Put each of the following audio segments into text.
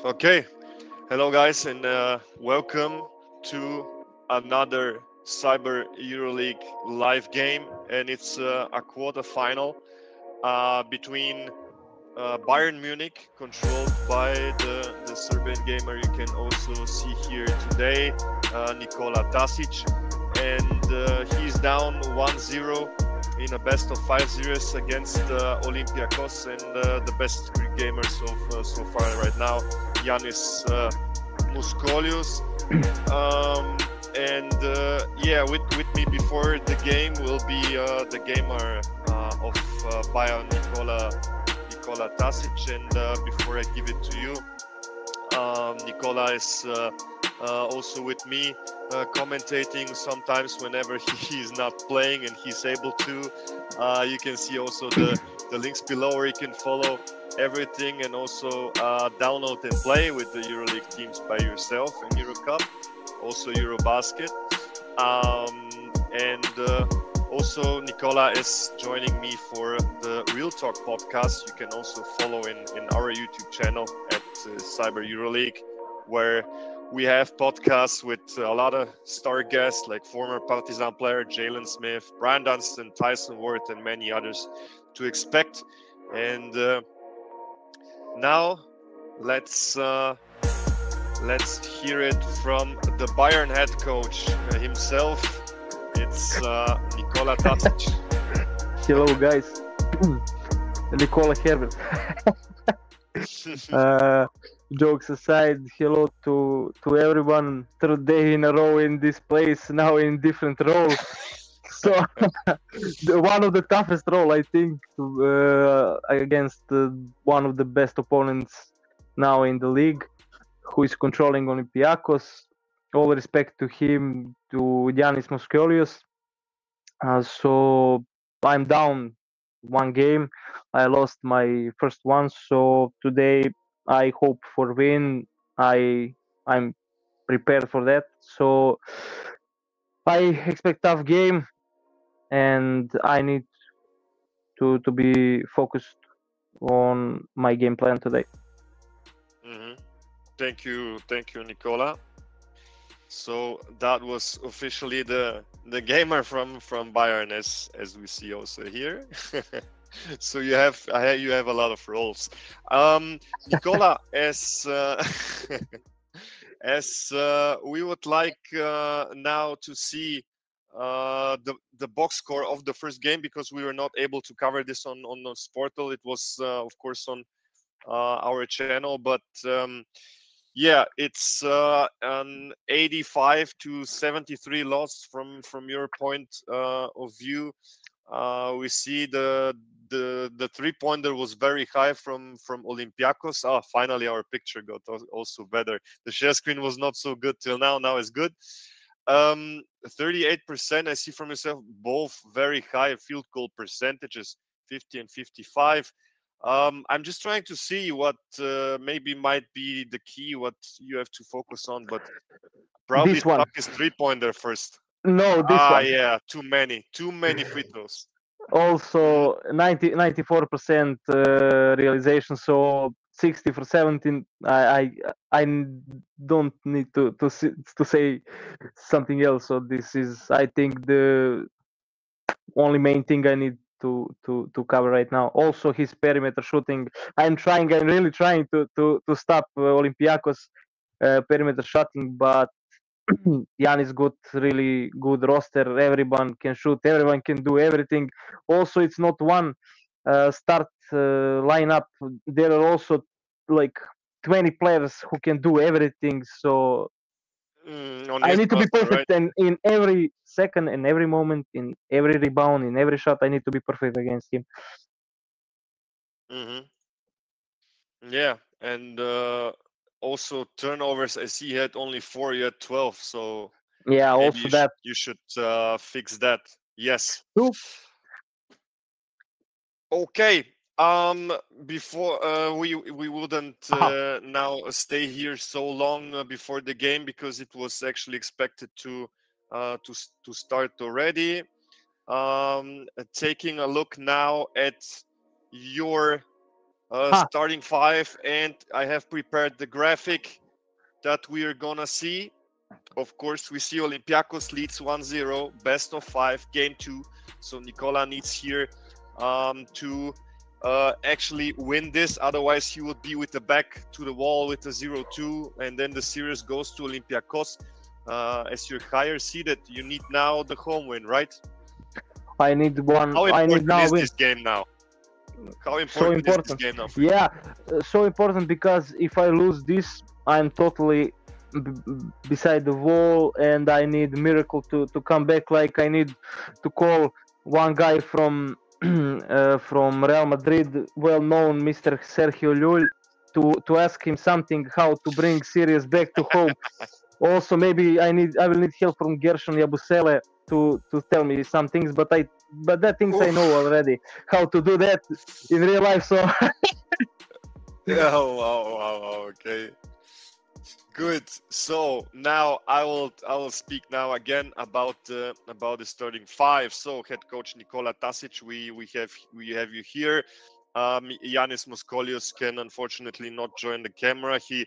Okay, hello guys, and welcome to another Cyber Euroleague live game, and it's a quarterfinal between Bayern Munich, controlled by the Serbian gamer you can also see here today, Nikola Tasic, and he's down 1-0 in a best of 5 series against Olympiacos, and the best Greek gamer so far right now, Giannis Moscholios. With me before the game will be the gamer of Bayern, Nikola Tasic, and before I give it to you, Nikola is also with me, commentating sometimes whenever he is not playing and he's able to. You can see also the links below where you can follow everything and also download and play with the Euroleague teams by yourself in Eurocup, also Eurobasket. Also Nikola is joining me for the Real Talk podcast. You can also follow in our YouTube channel at Cyber Euroleague, where we have podcasts with a lot of star guests like former Partizan player Jalen Smith, Brian Dunstan, Tyson Worth, and many others to expect. And now let's hear it from the Bayern head coach himself. It's Nikola Tasic. Hello, guys. Nikola Herbert. Jokes aside, hello to everyone. Third day in a row in this place, now in different role. So one of the toughest role, I think, against one of the best opponents now in the league, who is controlling Olympiacos. All respect to him, to Giannis Moscholios. So I'm down one game. I lost my first one, so today I hope for win. I'm prepared for that. So I expect tough game, and I need to be focused on my game plan today. Mm-hmm. Thank you, Nikola. So that was officially the gamer from Bayern, as we see also here. So you have a lot of roles. Nikola, as we would like now to see the box score of the first game, because we were not able to cover this on the Sportal. It was of course on our channel, but yeah, it's an 85-73 loss from your point of view. We see the 3-pointer was very high from Olympiacos. Finally our picture got also better. The share screen was not so good till now. Now it's good. 38% I see from yourself, both very high field goal percentages, 50 and 55. I'm just trying to see what maybe might be the key, what you have to focus on, but probably This one. stuck is 3-pointer first. No, this one. Yeah, too many free throws. Also 94% realization, so 60 for 17. I don't need to say something else. So this is, I think, the only main thing I need to cover right now. Also his perimeter shooting. I'm really trying to stop Olympiacos perimeter shooting, but Giannis got really good roster. Everyone can shoot. Everyone can do everything. Also, it's not one start lineup. There are also like 20 players who can do everything. So I need to be perfect, right? and in every second, in every moment, in every rebound, in every shot, I need to be perfect against him. Mm-hmm. Yeah, and also turnovers. I see he had only 4, you had 12. So Yeah, maybe also that. you should fix that. Yes. True. Okay. Before we wouldn't now stay here so long before the game, because it was actually expected to start already. Taking a look now at your Ha. starting five, and I have prepared the graphic that we are gonna see. Of course, we see Olympiacos leads 1-0, best of 5, game 2. So Nikola needs here to actually win this. Otherwise, he would be with the back to the wall with a 0-2, and then the series goes to Olympiacos. As you're higher seeded, you need now the home win, right? I need one. How I need important now is win. this game now? How So important is this important. game now for you? Yeah, so important because if I lose this, I'm totally beside the wall, and I need miracle to come back. Like I need to call one guy from from Real Madrid, well known Mr. Sergio Llull, to ask him something how to bring Sirius back to home. Also, maybe I will need help from Gershon Yabusele to tell me some things, but that things I know already how to do that in real life. So Yeah, wow, okay. Good. So now I will speak now again about the starting five. So head coach Nikola Tasic, we have you here. Giannis Moscholios can unfortunately not join the camera. He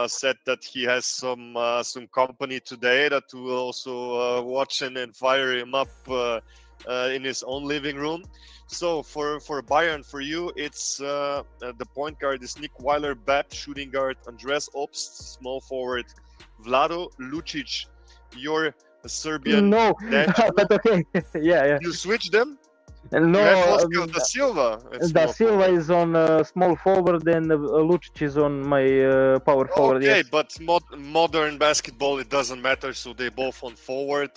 said that he has some company today that will also watch and fire him up in his own living room. So for Bayern, for you, it's the point guard is Nick Weiler-Babb, shooting guard Andres Obst, small forward Vlado Lucic. You're a Serbian no, national. but okay, yeah. You switch them. No, You have Oscar da Silva at Da small Silva forward. is on small forward, and Lucic is on my power forward. Okay, Yes. but modern basketball, it doesn't matter. So they both on forward.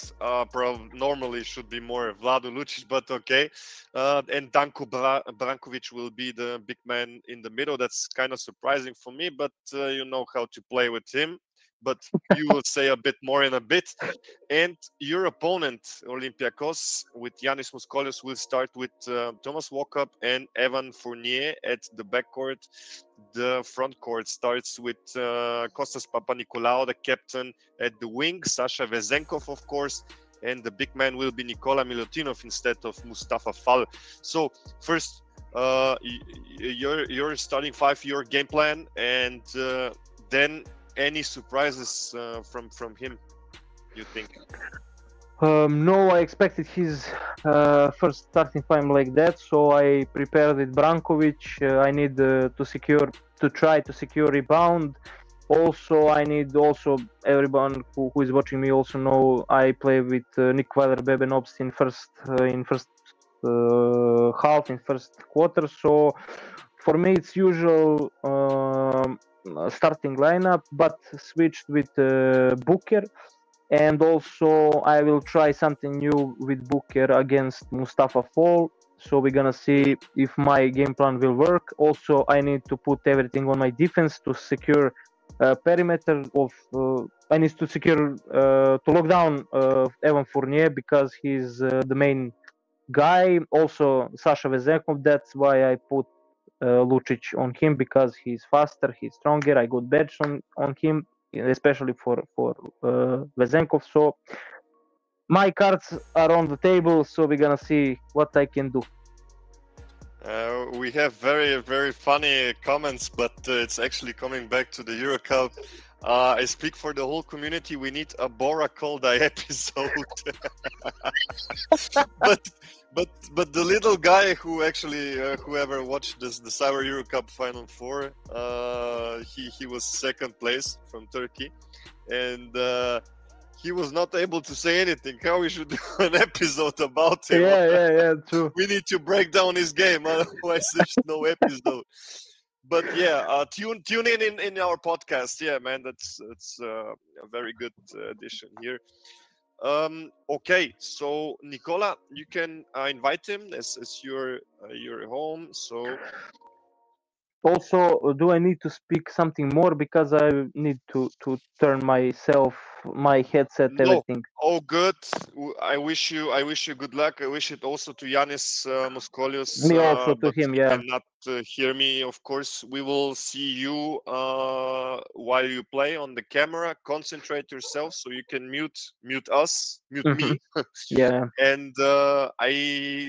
Normally should be more Vlado Lucic, but okay. And Danko Brankovic will be the big man in the middle. That's kind of surprising for me, but you know how to play with him. But you will say a bit more in a bit. And your opponent, Olympiacos, with Giannis Moscholios, will start with Thomas Walkup and Evan Fournier at the backcourt. The front court starts with Kostas Papanikolaou, the captain, at the wing, Sasha Vezenkov, of course, and the big man will be Nikola Milutinov instead of Mustafa Fall. So first, your starting five, your game plan, and then any surprises from him, you think? No, I expected his first starting time like that, so I prepared with Brankovic. I need to try to secure rebound. Also, I need everyone who is watching me also know I play with Nick Weiler-Babb and Obst in first half, in first quarter. So for me, it's usual starting lineup, but switched with Booker. And also I will try something new with Booker against Mustafa Fall. So we're gonna see if my game plan will work. Also, I need to put everything on my defense to secure perimeter of. I need to secure to lock down Evan Fournier because he's the main guy. Also, Sasha Vezenkov. That's why I put Lucic on him because he's faster, he's stronger. I got badge on him, especially for Vezenkov. So my cards are on the table, so we're gonna see what I can do. We have very funny comments, but it's actually coming back to the Euro Cup. I speak for the whole community. We need a Bora Kolda episode. but the little guy who actually whoever watched the Cyber Euro Cup Final Four, he was second place from Turkey, and he was not able to say anything. How we should do an episode about him? Yeah, true. We need to break down his game, otherwise there's no episode. But yeah, tune in our podcast. Yeah, man, that's a very good addition here. Okay, so Nikola, you can invite him as your home. So Also, do I need to speak something more because I need to turn my headset, no, everything? all good. I wish you good luck. I wish it also to Giannis Moscholios, Me also to but him, he yeah. cannot hear me. Of course, we will see you while you play on the camera. Concentrate yourself so you can mute us, mute me, Yeah. and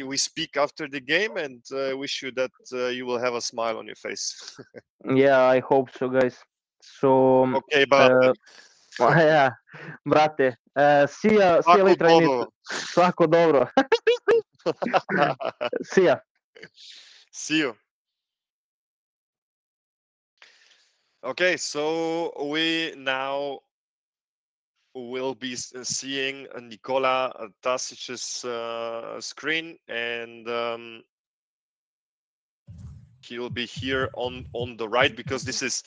we speak after the game. And wish you that you will have a smile on your face. Yeah, I hope so, guys. So, Okay, but yeah, brate, see ya svako later. I need dobro. svako dobro. See ya. See you. Okay, so we now will be seeing Nikola Tasic's screen, and he will be here on the right, because this is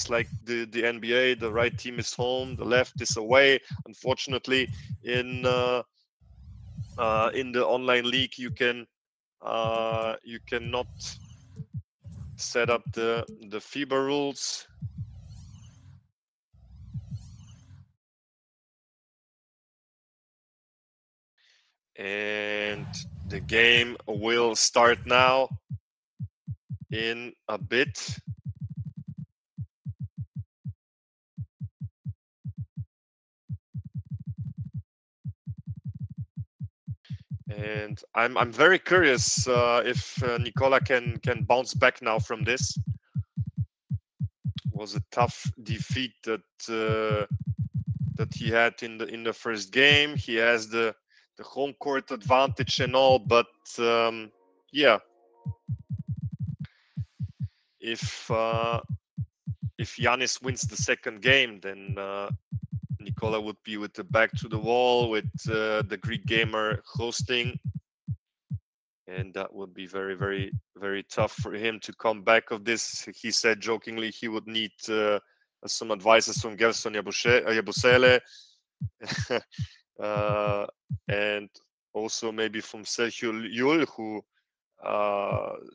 like the NBA. The right team is home, the left is away. Unfortunately, in the online league, you cannot set up the FIBA rules. And the game will start now in a bit. And I'm very curious if Nikola can bounce back now from this. It was a tough defeat that he had in the first game. He has the home court advantage and all, but yeah, if Giannis wins the second game, then Nikola would be with the back to the wall, with the Greek gamer hosting, and that would be very, very, very tough for him to come back of this. He said jokingly he would need some advices from Gerson Yabusele, and also maybe from Sergio Llull, who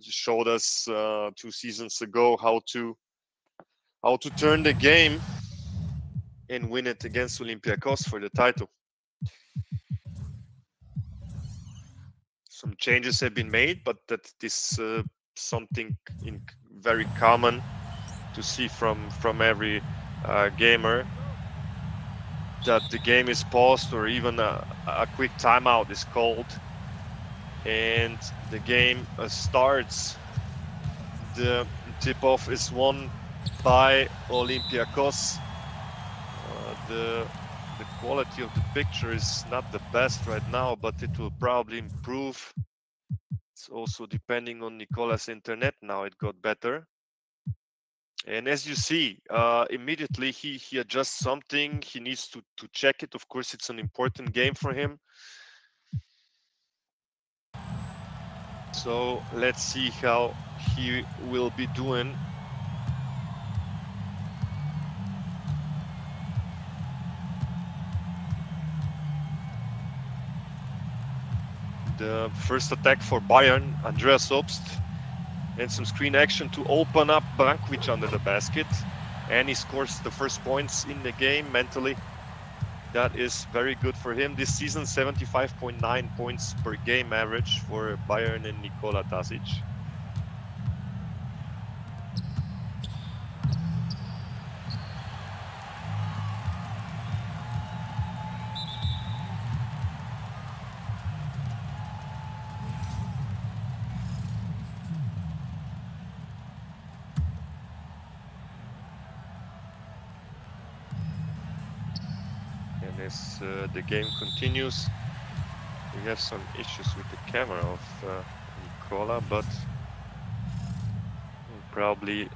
showed us 2 seasons ago how to turn the game and win it against Olympiacos for the title. Some changes have been made, but that is something very common to see from every gamer, that the game is paused or even a quick timeout is called, and the game starts. The tip-off is won by Olympiacos. The quality of the picture is not the best right now, but it will probably improve. It's also depending on Nikola's internet. Now it got better. And as you see, immediately he adjusts something. He needs to check it. Of course, it's an important game for him. So let's see how he will be doing. The first attack for Bayern, Andreas Obst, and some screen action to open up Brankovic under the basket, and he scores the first points in the game mentally. That is very good for him this season. 75.9 points per game average for Bayern and Nikola Tasic. And as the game continues, we have some issues with the camera of Nikola, but we'll probably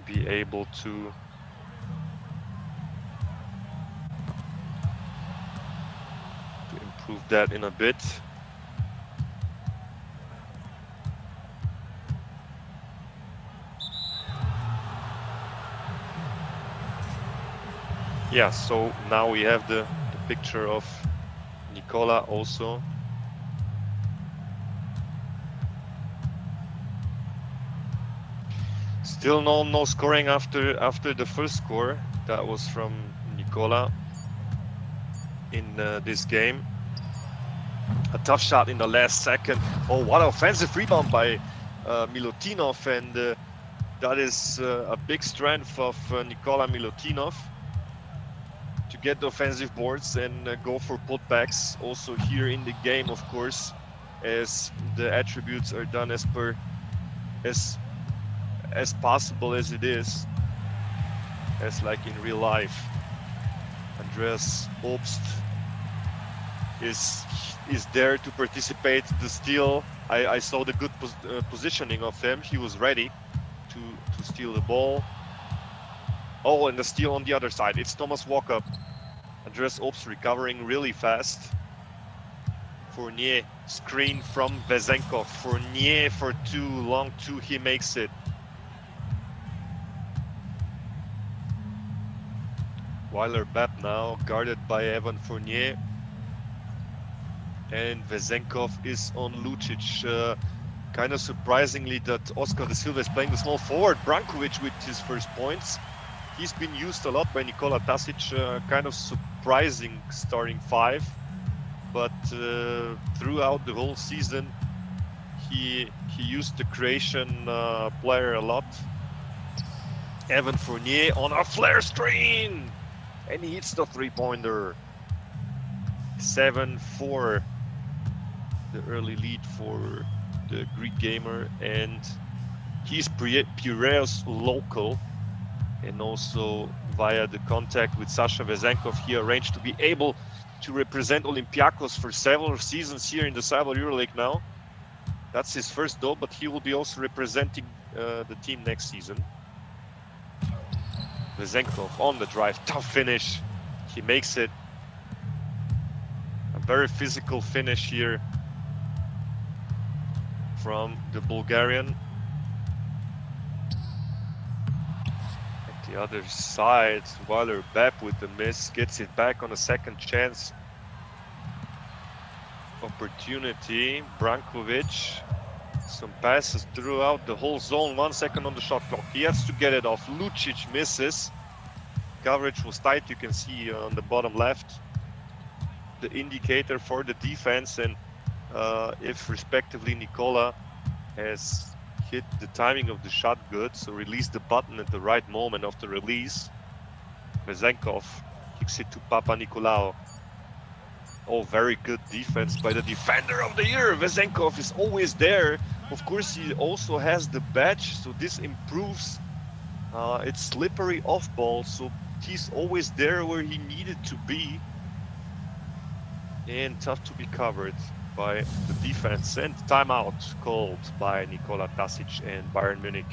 be able to improve that in a bit. Yeah, so now we have the picture of Nikola also. Still no scoring after the first score. That was from Nikola. in this game. A tough shot in the last second. Oh, what an offensive rebound by Milutinov, and that is a big strength of Nikola Milutinov to get the offensive boards and go for putbacks. Also here in the game, of course, as the attributes are done as possible as it is, as like in real life. Andreas Obst is there to participate. The steal, I saw the good positioning of him. He was ready to steal the ball. Oh, and the steal on the other side. It's Thomas Walkup. Andreas Obst recovering really fast. Fournier, screen from Vezenkov. Fournier for two, long two, he makes it. Weiler-Bepp now guarded by Evan Fournier. And Vezenkov is on Lucic. Kind of surprisingly that Oscar da Silva is playing the small forward. Brankovic with his first points. He's been used a lot by Nikola Tasic. Kind of surprising starting five. But throughout the whole season, he used the Croatian player a lot. Evan Fournier on a flare screen! And he hits the three-pointer. 7-4. The early lead for the Greek gamer, and he's Piraeus local, and also via the contact with Sasha Vezenkov, he arranged to be able to represent Olympiacos for several seasons here in the Cyber Euroleague now. That's his first goal, but he will be also representing the team next season. Vezenkov on the drive, tough finish, he makes it. A very physical finish here from the Bulgarian. At the other side, Weiler-Bepp with the miss, gets it back on a second chance opportunity. Brankovic, some passes throughout the whole zone, 1 second on the shot clock. He has to get it off. Lucic misses. Coverage was tight, you can see on the bottom left the indicator for the defense, and if respectively Nikola has hit the timing of the shot good, so release the button at the right moment of the release. Vezenkov kicks it to Papanikolaou. Oh, very good defense by the defender of the year. Vezenkov is always there. Of course, he also has the badge, so this improves. It's slippery off ball, so he's always there where he needed to be. And tough to be covered by the defense, and timeout called by Nikola Tasic and Bayern Munich.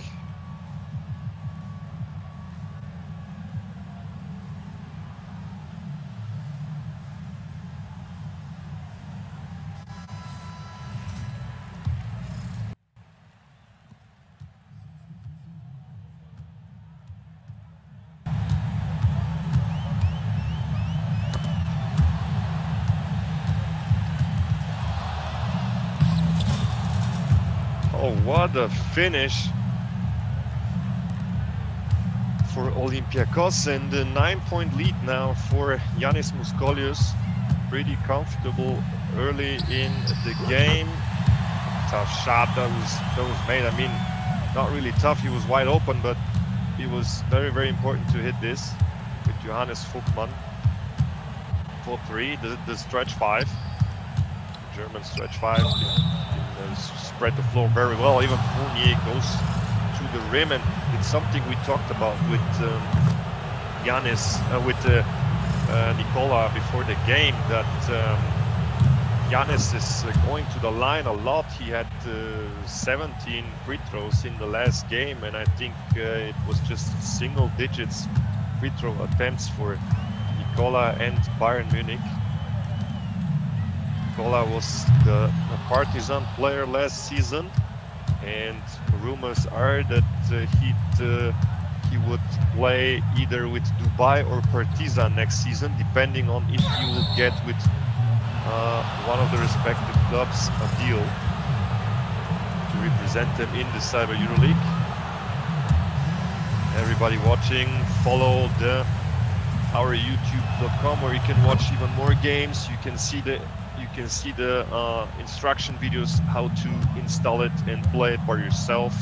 Oh, what a finish for Olympiacos, and a 9-point lead now for Giannis Moscholios. Pretty comfortable early in the game. Tough shot that was made. I mean, not really tough, he was wide open, but it was very, very important to hit this with Johannes Vogtmann. 4-3, the stretch 5. German stretch 5. Spread the floor very well. Even Fournier goes to the rim, and it's something we talked about with Giannis, Nikola before the game, that Giannis is going to the line a lot. He had 17 free throws in the last game, and I think it was just single digits free throw attempts for Nikola and Bayern Munich. Nikola was the Partizan player last season, and rumors are that he would play either with Dubai or Partizan next season, depending on if he will get with one of the respective clubs a deal to represent them in the Cyber Euroleague. Everybody watching, follow the our youtube.com, where you can watch even more games. You can see the instruction videos how to install it and play it by yourself.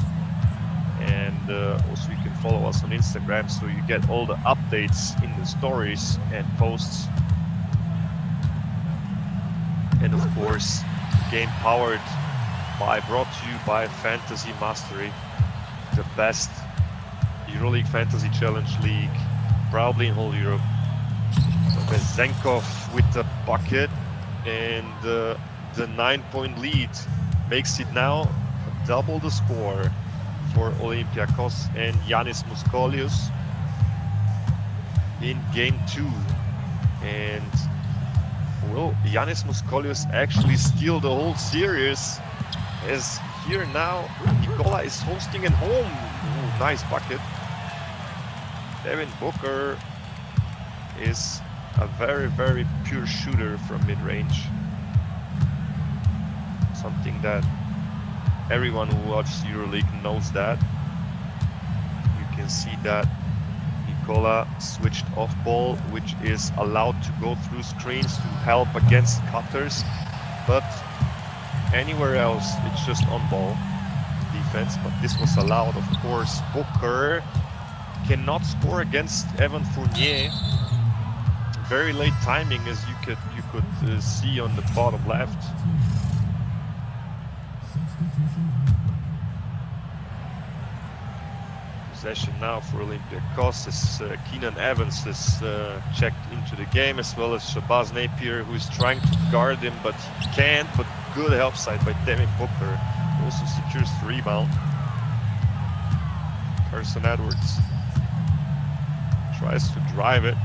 And also you can follow us on Instagram, so you get all the updates in the stories and posts. And of course, game brought to you by Fantasy Mastery, the best EuroLeague Fantasy Challenge League, probably in whole Europe. Bezenkov with the bucket, and the 9-point lead makes it now double the score for Olympiacos and Giannis Moscholios in game 2. And will Giannis Moscholios actually steal the whole series, as here now Nikola is hosting at home? Ooh, nice bucket. Devin Booker is a very, very pure shooter from mid-range. Something that everyone who watches EuroLeague knows that. You can see that Nikola switched off ball, which is allowed to go through screens to help against cutters, but anywhere else it's just on ball defense. But this was allowed, of course. Booker cannot score against Evan Fournier. Very late timing, as you could see on the bottom left. Possession now for Olympiacos, as Keenan Evans is checked into the game, as well as Shabazz Napier, who is trying to guard him, but he can't. But good help side by Devin Booker, also secures the rebound. Carson Edwards tries to drive it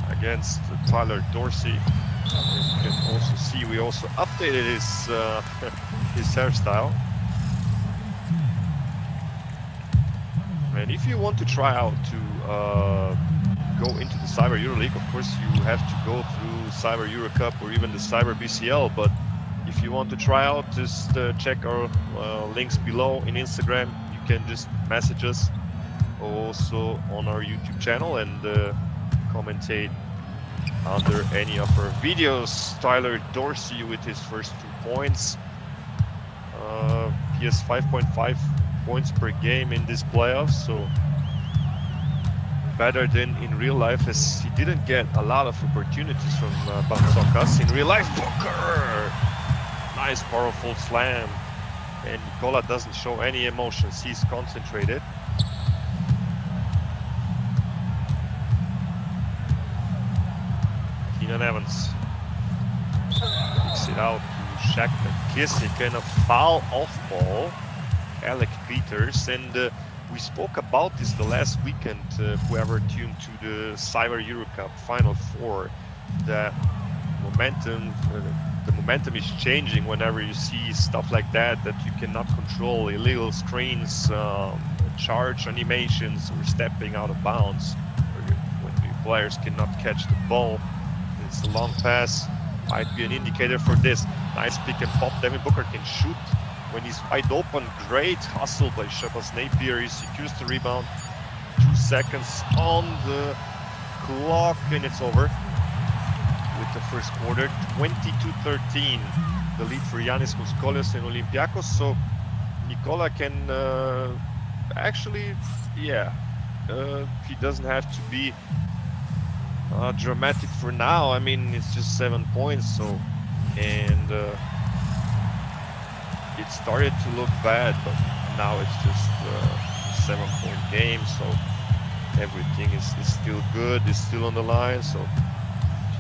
against Tyler Dorsey. And you can also see we also updated his hairstyle. And if you want to try out to go into the Cyber EuroLeague, of course you have to go through Cyber Eurocup or even the Cyber BCL. But if you want to try out, just check our links below in Instagram. You can just message us also on our YouTube channel and commentate under any of our videos. Tyler Dorsey with his first 2 points. He has 5.5 points per game in this playoffs, so better than in real life, as he didn't get a lot of opportunities from Bantsokas in real life. Booker! Nice powerful slam, and Nikola doesn't show any emotions. He's concentrated. Keenan Evans kicks it out to Shaq McKissick, and a foul off ball. Alec Peters, and we spoke about this the last weekend. Whoever tuned to the Cyber Eurocup Final Four, the momentum is changing whenever you see stuff like that you cannot control, illegal screens, charge animations, or stepping out of bounds, or when the players cannot catch the ball. It's a long pass, might be an indicator for this. Nice pick and pop. Devin Booker can shoot when he's wide open. Great hustle by Shabazz Napier. He secures the rebound. 2 seconds on the clock, and it's over with the first quarter. 22-13, the lead for Giannis Moscholios and Olympiacos. So Nikola can actually, he doesn't have to be dramatic for now. I mean, it's just 7 points, so, and it started to look bad, but now it's just a 7-point game, so everything is still good, is still on the line. So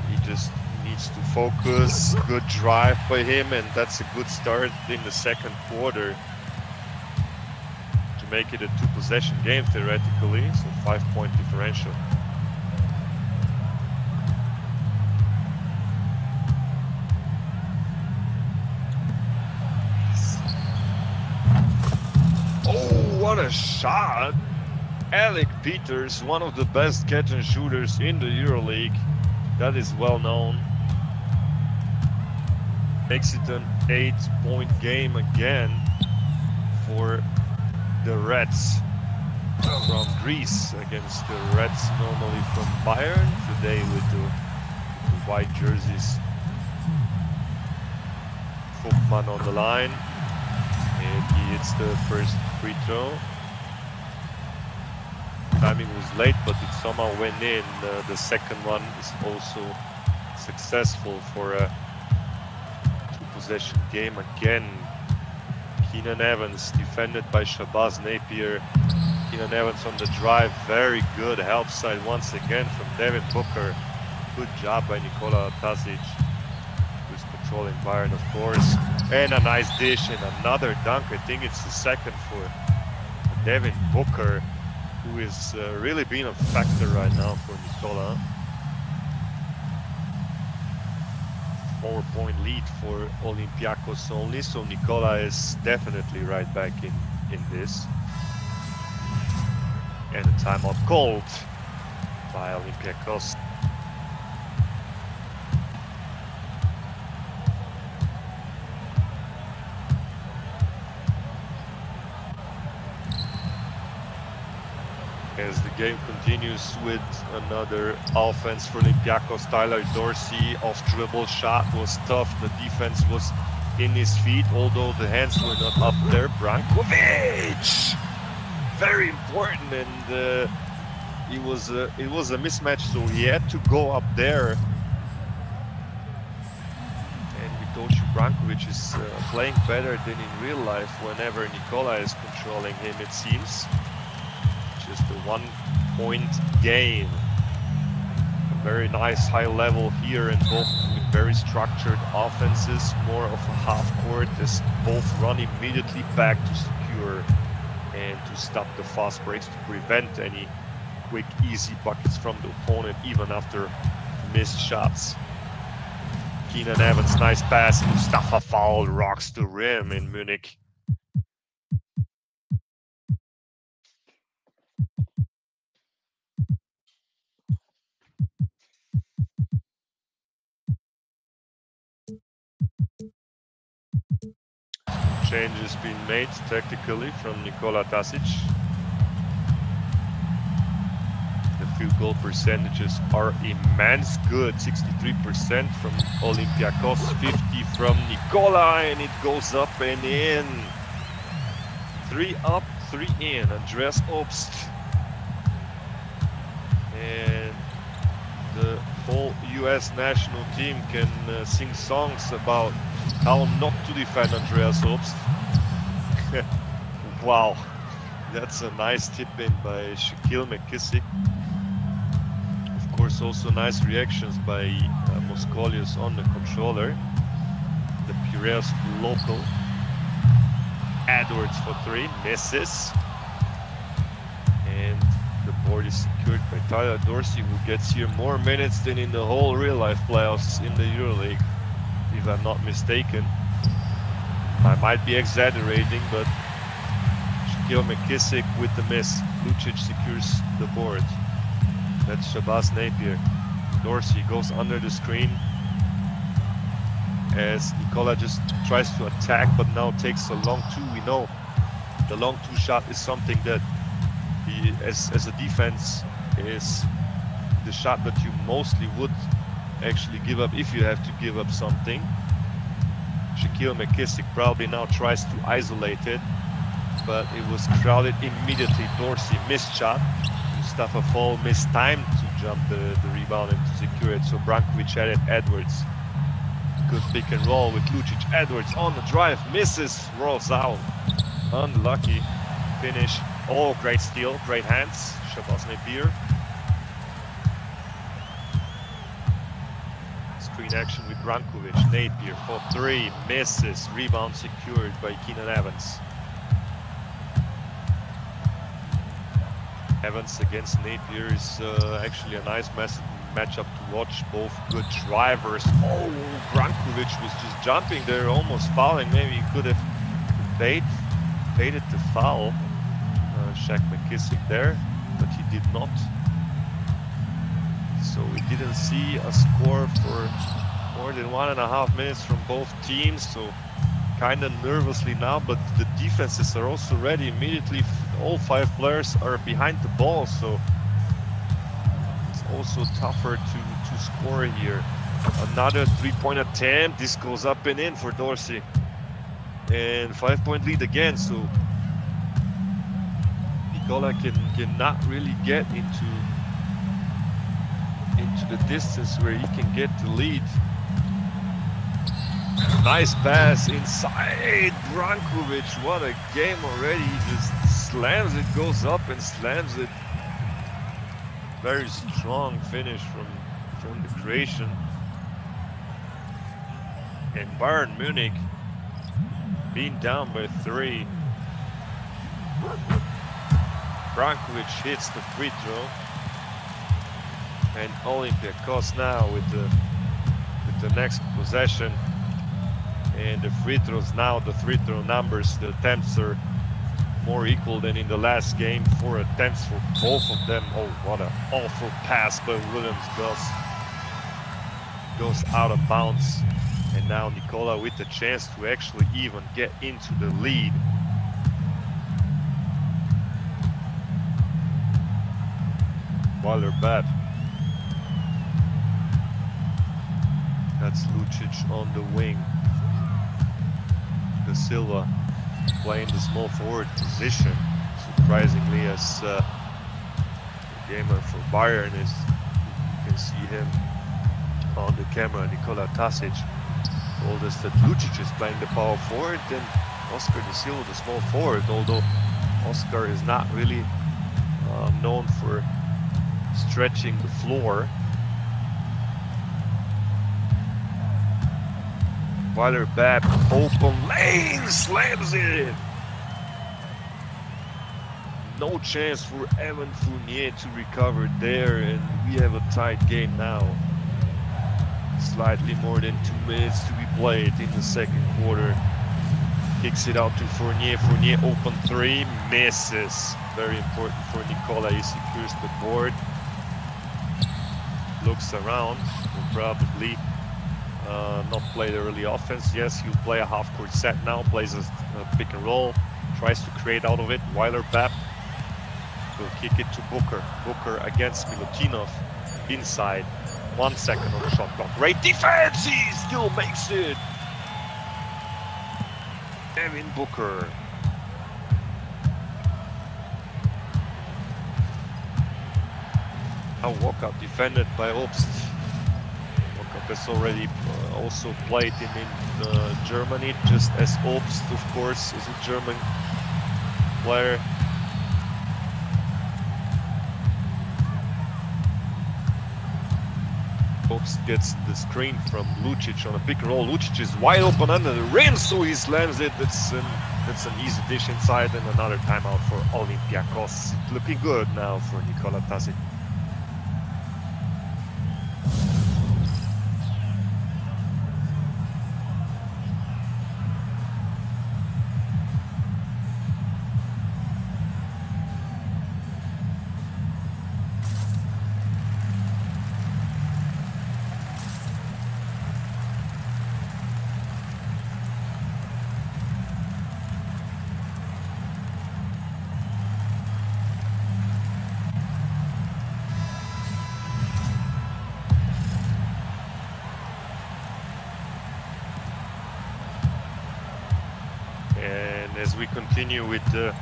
he just needs to focus. Good drive by him, and that's a good start in the second quarter to make it a 2-possession game theoretically, so 5-point differential. What a shot! Alec Peters, one of the best catch and shooters in the EuroLeague. That is well known. Makes it an 8-point game again for the Reds. from Greece against the Reds, normally from Bayern. Today with the white jerseys. Vogtmann on the line, and he hits the first free throw. Timing was late, but it somehow went in. The second one is also successful for a two-possession game again. Keenan Evans defended by Shabazz Napier. Keenan Evans on the drive, very good help side once again from Devin Booker. Good job by Nikola Tasic, who's controlling Bayern, of course. And a nice dish and another dunk. I think it's the second for Devin Booker, who is really being a factor right now for Nikola. 4-point lead for Olympiacos only, so Nikola is definitely right back in this. And a timeout called by Olympiacos. As the game continues with another offense for Olympiacos, Tyler Dorsey off dribble shot was tough. The defense was in his feet, although the hands were not up there. Brankovic, very important, and it was a mismatch, so he had to go up there. And we told you Brankovic is playing better than in real life whenever Nikola is controlling him, it seems. Just a 1-point game. A very nice high level here, and both with very structured offenses, more of a half court as both run immediately back to secure and to stop the fast breaks, to prevent any quick, easy buckets from the opponent, even after missed shots. Keenan Evans, nice pass. Mustafa Fall rocks the rim in Munich. Change has been made tactically from Nikola Tasic. The field goal percentages are immense, good. 63% from Olympiacos, 50 from Nikola, and it goes up and in. 3 up, 3 in. Andreas Obst. And the whole US national team can sing songs about how not to defend Andreas Obst. Wow, that's a nice tip-in by Shaquille McKissick. Of course, also nice reactions by Moscholios on the controller. The Piraeus local. Edwards for 3, misses. And the board is secured by Tyler Dorsey, who gets here more minutes than in the whole real-life playoffs in the Euroleague, if I'm not mistaken. I might be exaggerating, but Shaquille McKissick with the miss. Lucic secures the board. That's Shabazz Napier. Dorsey goes under the screen as Nikola just tries to attack, but now takes a long two. We know the long two shot is something that he, as a defense, is the shot that you mostly would actually give up if you have to give up something. Shaquille McKissick probably now tries to isolate it, but it was crowded immediately. Dorsey missed shot. Mustafa Fall missed time to jump the rebound and to secure it. So Brankovic had it. Edwards. Good pick and roll with Lucic. Edwards on the drive, misses, rolls out. Unlucky finish. Oh, great steal, great hands. Shabazz Napier. Screen action with Brankovic. Napier for 3, misses. Rebound secured by Keenan Evans. Evans against Napier is actually a nice matchup to watch. Both good drivers. Oh, Brankovic was just jumping there, almost fouling. Maybe he could have baited the foul. Shaq McKissick there, but he did not. So we didn't see a score for more than 1.5 minutes from both teams. So kind of nervously now, but the defenses are also ready immediately all 5 players are behind the ball, so it's also tougher to score here. Another 3-point attempt. This goes up and in for Dorsey. And 5-point lead again, so Nikola cannot really get into the distance where he can get the lead. Nice pass inside Brankovic. What a game already. He just slams it, goes up and slams it. Very strong finish from the Croatian. And Bayern Munich being down by 3. Brankovic hits the free throw. And Olympiacos now with the next possession. And the free throws now, the free throw numbers, the attempts are more equal than in the last game. 4 attempts for both of them. Oh, what an awful pass by Williams goes out of bounds. And now Nikola with the chance to actually even get into the lead. Weiler bad. That's Lucic on the wing. Da Silva playing the small forward position. Surprisingly, as the gamer for Bayern is, you can see him on the camera, Nikola Tasic. Told us that Lucic is playing the power forward and Oscar Da Silva the small forward, although Oscar is not really known for stretching the floor. Weiler back, open lane, slams it! No chance for Evan Fournier to recover there, and we have a tight game now. Slightly more than 2 minutes to be played in the second quarter. Kicks it out to Fournier. Fournier open 3, misses. Very important for Nikola. He secures the board. Looks around. Will probably not play the early offense. Yes, he'll play a half-court set now. Plays a pick and roll. Tries to create out of it. Weiler back. Will kick it to Booker. Booker against Milutinov. Inside. 1 second on the shot clock. Great defense! He still makes it! Devin Booker. A walkout defended by Obst. Walkout has already also played in Germany, just as Obst, of course, is a German player. Obst gets the screen from Lucic on a pick and roll. Lucic is wide open under the rim, so he slams it. That's an easy dish inside, and another timeout for Olympiacos. Looking good now for Nikola Tasic. As we continue with the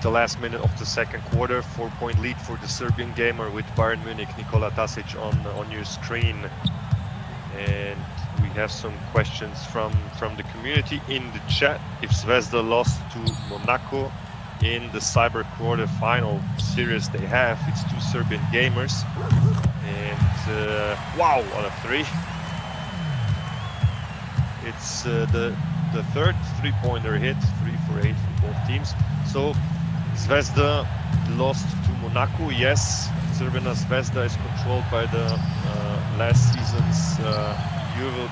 last minute of the second quarter, 4-point lead for the Serbian gamer with Bayern Munich, Nikola Tasic on your screen. And we have some questions from the community in the chat. If Zvezda lost to Monaco in the Cyber quarter-final series they have, it's 2 Serbian gamers. And wow, what a 3. It's the third 3-pointer hit, 3 for 8 for both teams. So Zvezda lost to Monaco. Yes, Crvena Zvezda is controlled by the last season's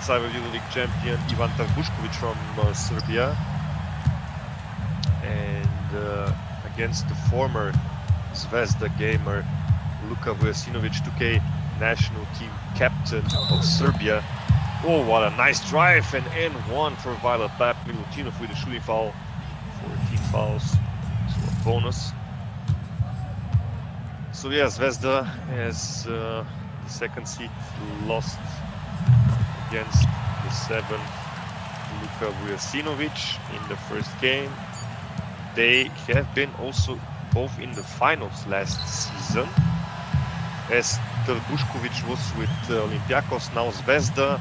Cyber Euroleague champion Ivan Tarbušković from Serbia, and against the former Zvezda gamer Luka Vujasinović, 2K national team captain of Serbia. Oh, what a nice drive, and N1 for Violet Bap. Milutinov with a shooting foul. 14 fouls So a bonus. So yeah, Zvezda has the second seed lost against the 7th Luka Vujasinovic in the first game. They have been also both in the finals last season, as Bušković was with Olympiacos, now Zvezda,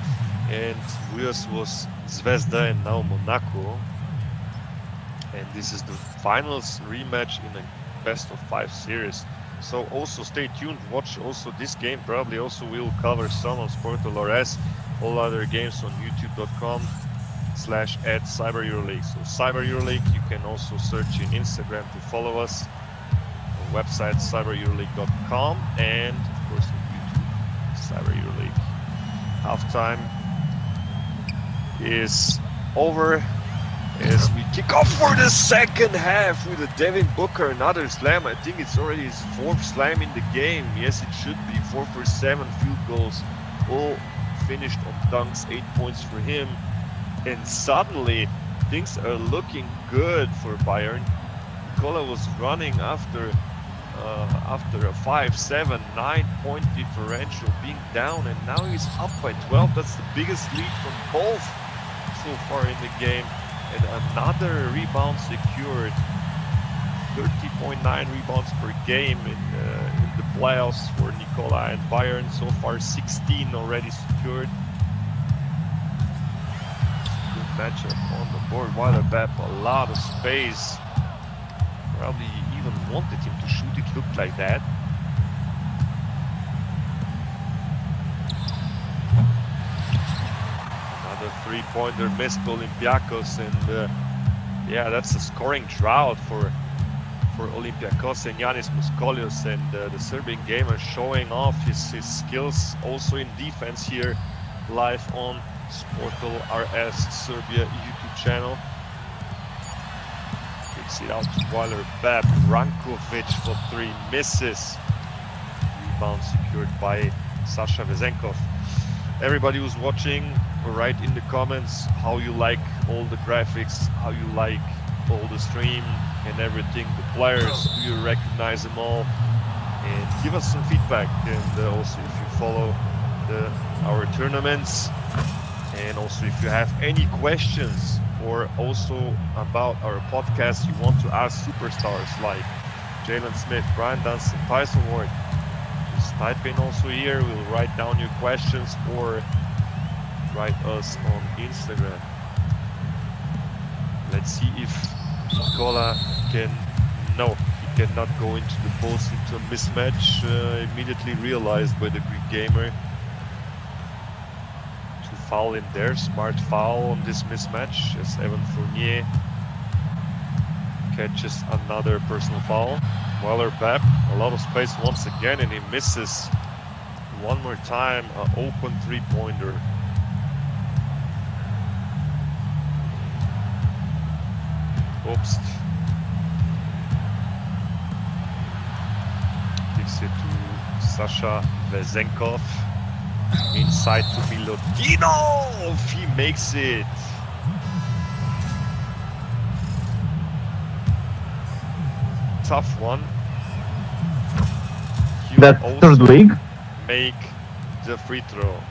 and Vujas was Zvezda and now Monaco. And this is the finals rematch in a best-of-5 series. So also stay tuned, watch also this game. Probably also we'll cover some on Sportal.rs, all other games on youtube.com/@CyberEuroleague. So Cyber Euroleague, you can also search in Instagram to follow us. On website cybereuroleague.com, and of course on YouTube, Cyber Euroleague. Halftime is over as we kick off for the second half with a Devin Booker, another slam. I think it's already his 4th slam in the game. Yes, it should be 4 for 7 field goals, all finished on dunks, 8 points for him. And suddenly things are looking good for Bayern. Nikola was running after a 5-7, 9-point differential, being down, and now he's up by 12. That's the biggest lead from both so far in the game. And another rebound secured. 30.9 rebounds per game in the playoffs for Nikola and Bayern. So far 16 already secured. Good matchup on the board. Waterbap, a lot of space. Probably even wanted him to shoot, it looked like that. Another 3-pointer missed Olympiacos, and yeah, that's a scoring drought for Olympiacos and Giannis Moscholios, and the Serbian gamer showing off his skills also in defense here live on SportalRS Serbia YouTube channel. Kicks it out to Waterbap. Rankovic for 3, misses. Rebound secured by Sasha Vezenkov. Everybody who's watching, write in the comments how you like all the graphics, how you like all the stream and everything, the players, do you recognize them all, and give us some feedback. And also if you follow our tournaments, and also if you have any questions or also about our podcast you want to ask superstars like Jalen Smith, Brian Dunstan, Tyson Ward, just type in also here. We'll write down your questions or write us on Instagram. Let's see if Nikola can... No, he cannot go into the post into a mismatch. Immediately realized by the Greek gamer. To foul in there, smart foul on this mismatch as Evan Fournier catches another personal foul. Waterbap, a lot of space once again, and he misses one more time, an open 3-pointer. Obst gives it to Sasha Vezenkov. Inside to Milodinov, he makes it. Tough one. He That third league? Make the free throw.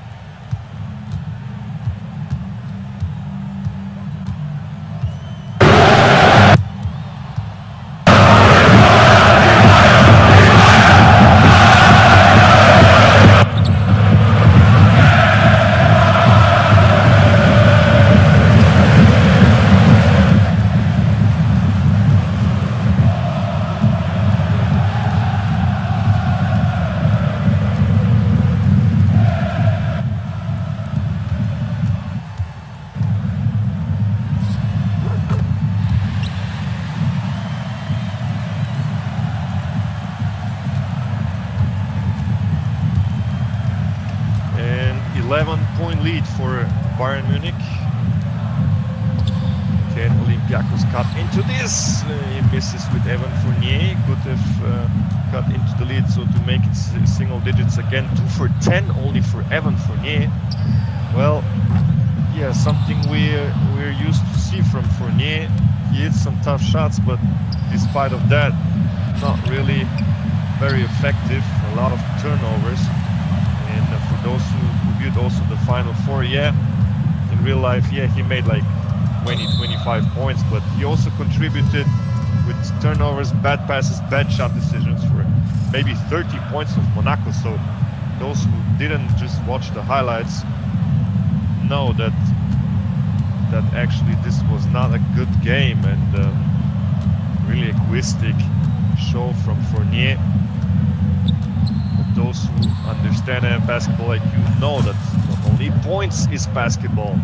Lead for Bayern Munich. Can Olympiacos cut into this? He misses with Evan Fournier. Could have cut into the lead, so to make it single digits again. 2 for 10 only for Evan Fournier. Well, yeah, something we're used to see from Fournier. He hit some tough shots, but despite of that, not really very effective. A lot of turnovers. And for those who viewed also the Final Four, yeah, in real life, yeah, he made like 20, 25 points, but he also contributed with turnovers, bad passes, bad shot decisions for maybe 30 points of Monaco. So those who didn't just watch the highlights know that actually this was not a good game, and really egoistic show from Fournier. But those who understand basketball like you know that not only points is basketball.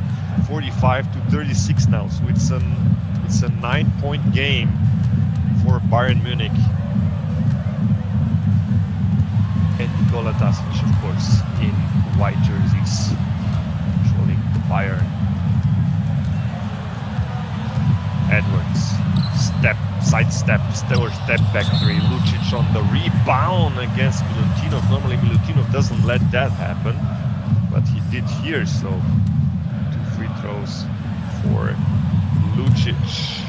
45 to 36 now, so it's a 9-point game for Bayern Munich. And Nikola Tasic, of course, in white jerseys, controlling Bayern. Edwards, side step back three. Lucic on the rebound against Milutinov. Normally Milutinov doesn't let that happen, but he did here, so 2 free throws for Lucic.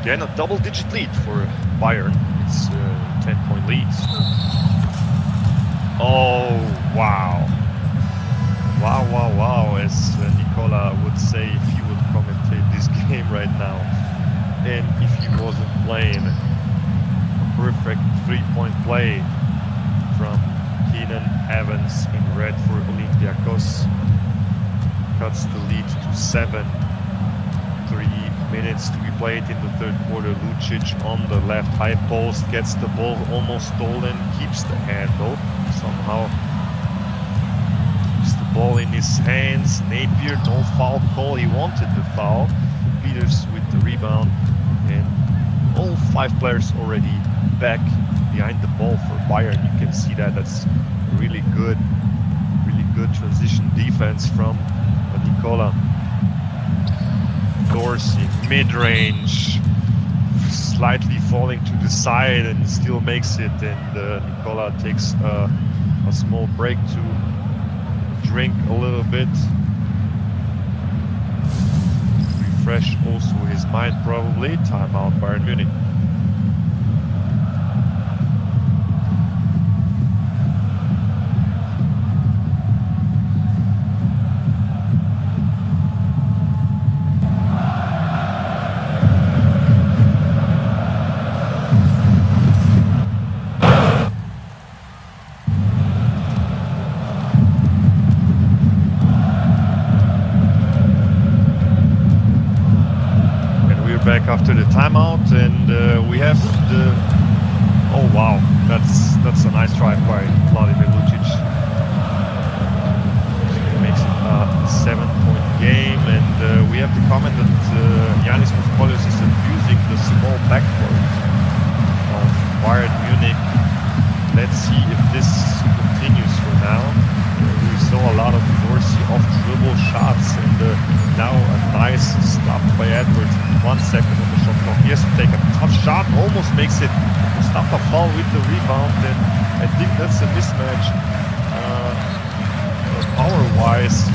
Again, a double-digit lead for Bayern. It's a 10-point lead. Oh, wow. Wow, as Nikola would say if he would commentate this game right now. And if he wasn't playing, a perfect 3-point play from Keenan Evans in red for Olympiacos. Cuts the lead to 7. 3 minutes to be played in the third quarter. Lucic on the left high post, gets the ball almost stolen, keeps the handle, somehow keeps the ball in his hands. Napier, no foul call, he wanted the foul. Peters with the rebound, and all 5 players already back behind the ball for Bayern. You can see that's really good transition defense from Nikola. Dorsey, mid-range, slightly falling to the side and still makes it, and Nikola takes a small break to drink a little bit, refresh also his mind probably. Timeout Bayern Munich. Back after the timeout, and we have the oh wow, that's a nice drive by Vladimir Lucic. He makes it a 7-point game, and we have the comment that Giannis Moscholios is abusing the small backcourt of Bayern Munich. Let's see if this continues for now. We saw a lot of Dorsey off dribble shots, and now a nice stop by Edwards. 1 second on the shot clock. He has to take a tough shot, almost makes it. Mustafa Fall with the rebound, and I think that's a mismatch. Power-wise,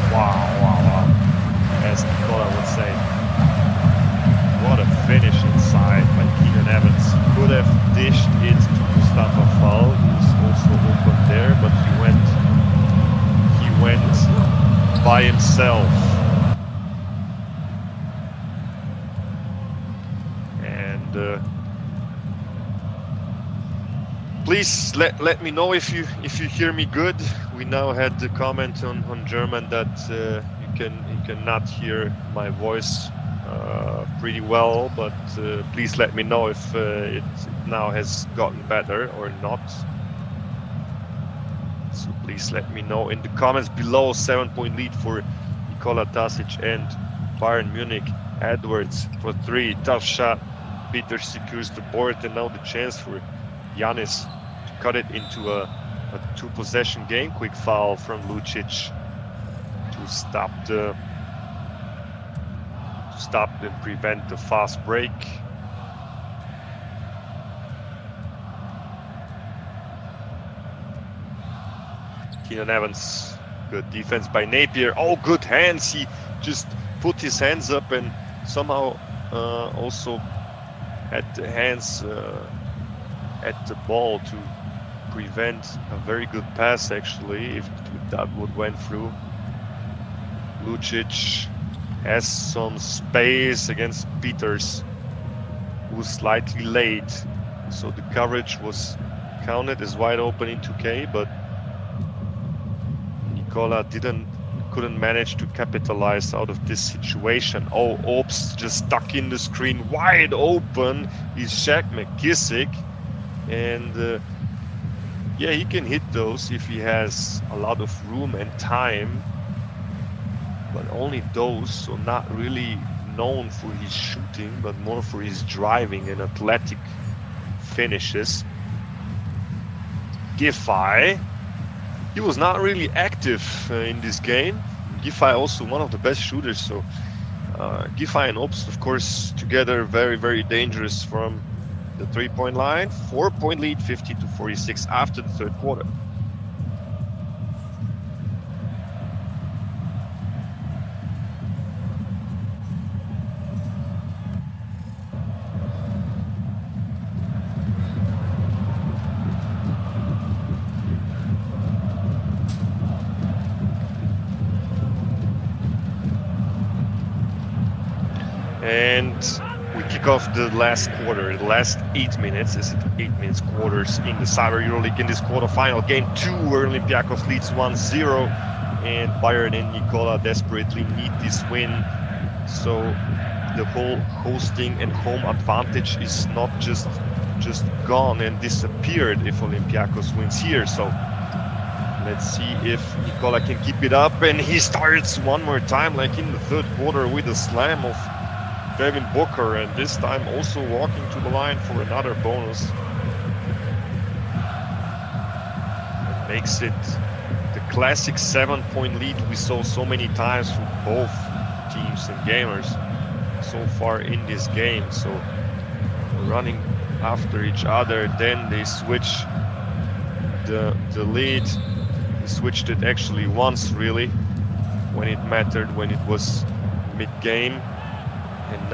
wow, as Nikola would say. What a finish inside by Keenan Evans. Could have dished it to Mustafa Fall, who's also open there, but he went by himself. Please let me know if you hear me good. We now had the comment on German that you cannot hear my voice pretty well, but please let me know if it now has gotten better or not. So please let me know in the comments below. 7-point lead for Nikola Tasic and Bayern Munich. Edwards for 3, tough shot. Peter secures the board, and now the chance for Giannis to cut it into a 2-possession game. Quick foul from Lucic to stop and prevent the fast break. Keenan Evans, good defense by Napier. Oh, good hands. He just put his hands up and somehow also had the hands at the ball to prevent a very good pass, actually, if that would went through. Lucic has some space against Peters, who's slightly late. So the coverage was counted as wide open in 2K, but Nikola couldn't manage to capitalize out of this situation. Oh, Obst just stuck in the screen wide open. Is Shaq McKissick, and yeah, he can hit those if he has a lot of room and time, but only those, so not really known for his shooting, but more for his driving and athletic finishes. Giffey, he was not really active in this game. Giffey also one of the best shooters, so Giffey and Obst, of course, together very, very dangerous from the three-point line. 4-point lead, 50-46 after the third quarter. And we kick off the last quarter, the last 8 minutes. Is it 8 minutes quarters in the Cyber Euroleague in this quarterfinal? Game 2, where Olympiacos leads 1-0, and Bayern and Nikola desperately need this win. So the whole hosting and home advantage is not just gone and disappeared if Olympiacos wins here. So let's see if Nikola can keep it up, and he starts one more time, like in the third quarter, with a slam of Devin Booker, and this time also walking to the line for another bonus. It makes it the classic 7-point lead we saw so many times for both teams and gamers so far in this game. So running after each other, then they switch the lead. They switched it actually once, really, when it mattered, when it was mid-game. And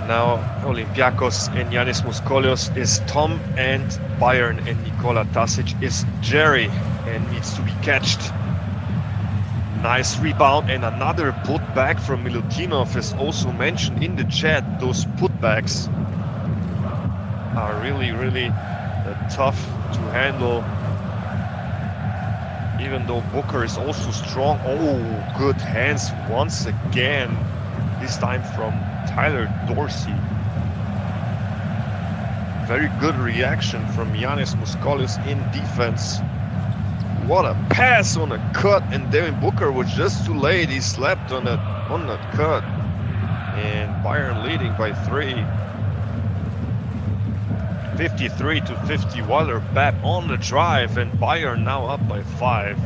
now Olympiacos and Giannis Moscholios is Tom, and Bayern and Nikola Tasic is Jerry, and needs to be catched. Nice rebound and another putback from Milutinov, as also mentioned in the chat. Those putbacks are really, really tough to handle, even though Booker is also strong. Oh, good hands once again, this time from Tyler Dorsey. Very good reaction from Giannis Moscholios in defense. What a pass on a cut, and Devin Booker was just too late. He slept on that cut, and Bayern leading by 3. 53-50, Weiler back on the drive, and Bayern now up by 5.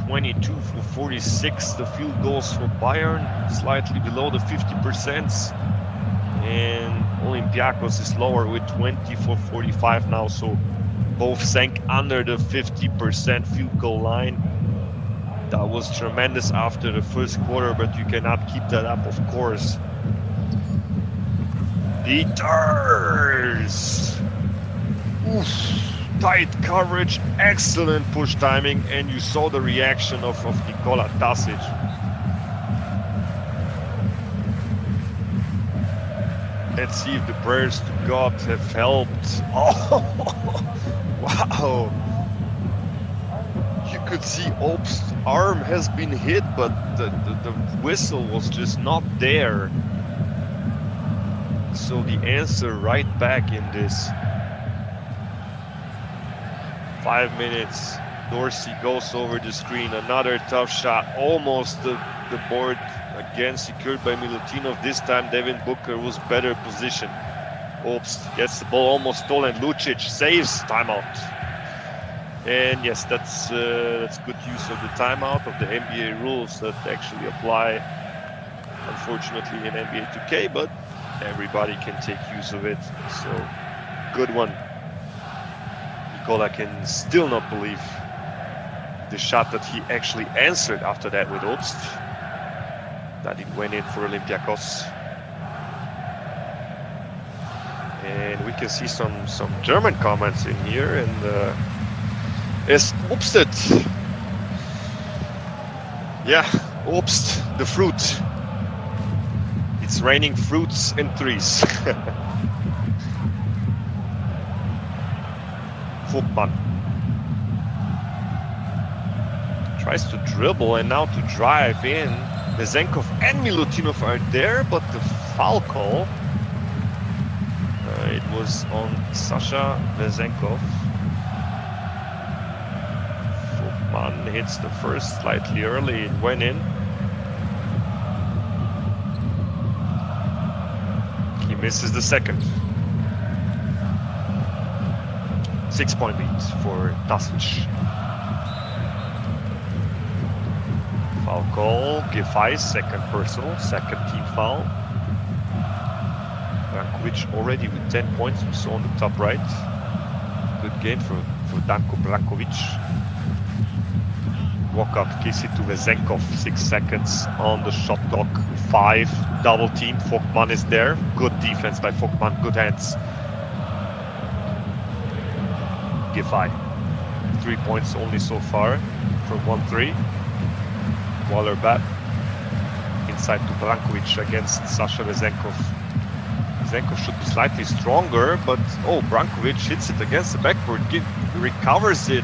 22-46, the field goals for Bayern, slightly below the 50%, and Olympiacos is lower with 20-45 now, so both sank under the 50% field goal line. That was tremendous after the first quarter, but you cannot keep that up, of course. Peters! Oof. Tight coverage, excellent push timing, and you saw the reaction of Nikola Tasic. Let's see if the prayers to God have helped. Oh, wow! You could see Obst's arm has been hit, but the whistle was just not there. So the answer right back in this. 5 minutes, Dorsey goes over the screen, another tough shot, almost the board again secured by Milutinov. This time Devin Booker was better positioned. Obst gets the ball almost stolen, Lucic saves, timeout. And yes, that's good use of the timeout of the NBA rules that actually apply, unfortunately, in NBA 2K, but everybody can take use of it. So good one. Nikola can still not believe the shot that he actually answered after that with Obst. That it went in for Olympiacos. And we can see some German comments in here, and es Obstet. Yeah, Obst, the fruit. It's raining fruits and trees. Vogtmann tries to dribble and now to drive in. Vezenkov and Milutinov are there, but the foul call, it was on Sasha Vezenkov. Vogtmann hits the first slightly early, it went in. He misses the second. 6-point lead for Tasic. Foul call, Giffey, second personal, second team foul. Brankovic already with 10 points, we saw on the top right. Good game for Danko Brankovic. Walkout kicks it to Vezenkov, 6 seconds on the shot clock, 5, double team, Vogtmann is there. Good defense by Vogtmann, good hands. Giffey, 3 points only so far from 1-3. Waller-Babb inside to Brankovic against Sasha Vezenkov. Vezenkov should be slightly stronger, but oh, Brankovic hits it against the backboard, recovers it,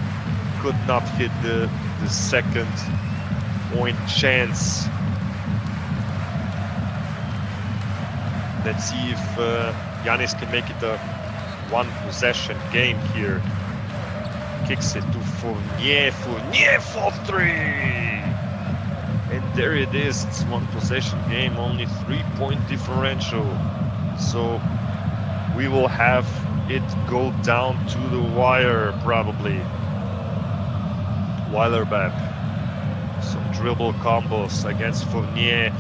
could not hit the second point chance. Let's see if Giannis can make it a one possession game here. Kicks it to Fournier, Fournier for 3! And there it is, it's one possession game, only 3-point differential. So we will have it go down to the wire probably. Waller-Babb, some dribble combos against Fournier,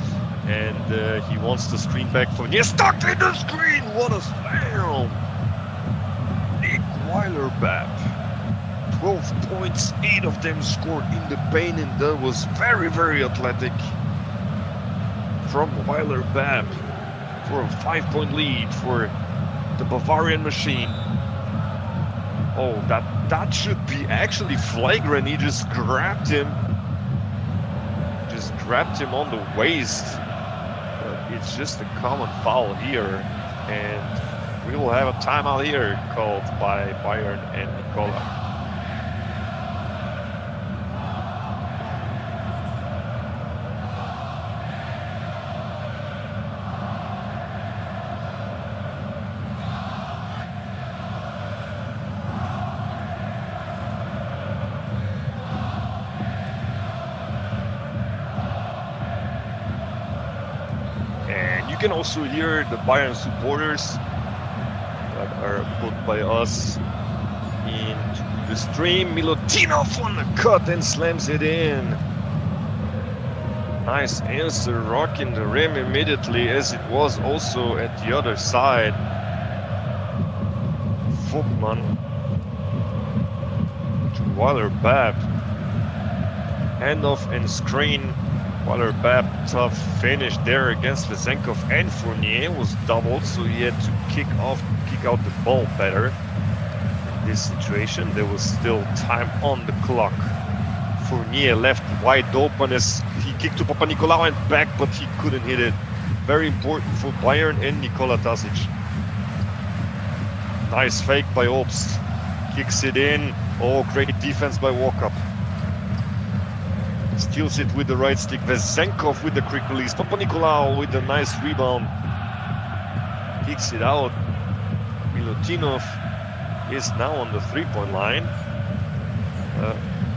and he wants the screen back. Fournier stuck in the screen, what a slam! Nick Waller-Babb. 12 points, 8 of them scored in the paint, and that was very, very athletic from Waller-Babb for a 5-point lead for the Bavarian machine. Oh, that should be actually flagrant. He just grabbed him on the waist. But it's just a common foul here, and we will have a timeout here called by Bayern and Nikola. You can also hear the Bayern supporters that are put by us into the stream. Milutinov on the cut and slams it in. Nice answer, rocking the rim immediately, as it was also at the other side. Vogtmann to Waller-Babb. Handoff and screen. Waller-Babb, tough finish there against Vezenkov, and Fournier was doubled, so he had to kick out the ball better. In this situation, there was still time on the clock. Fournier left wide open as he kicked to Papanikolaou and back, but he couldn't hit it. Very important for Bayern and Nikola Tasic. Nice fake by Obst. Kicks it in. Oh, great defense by Walkup. Steals it with the right stick. Vezenkov with the quick release. Papanikolaou with a nice rebound. Kicks it out. Milutinov is now on the 3-point line.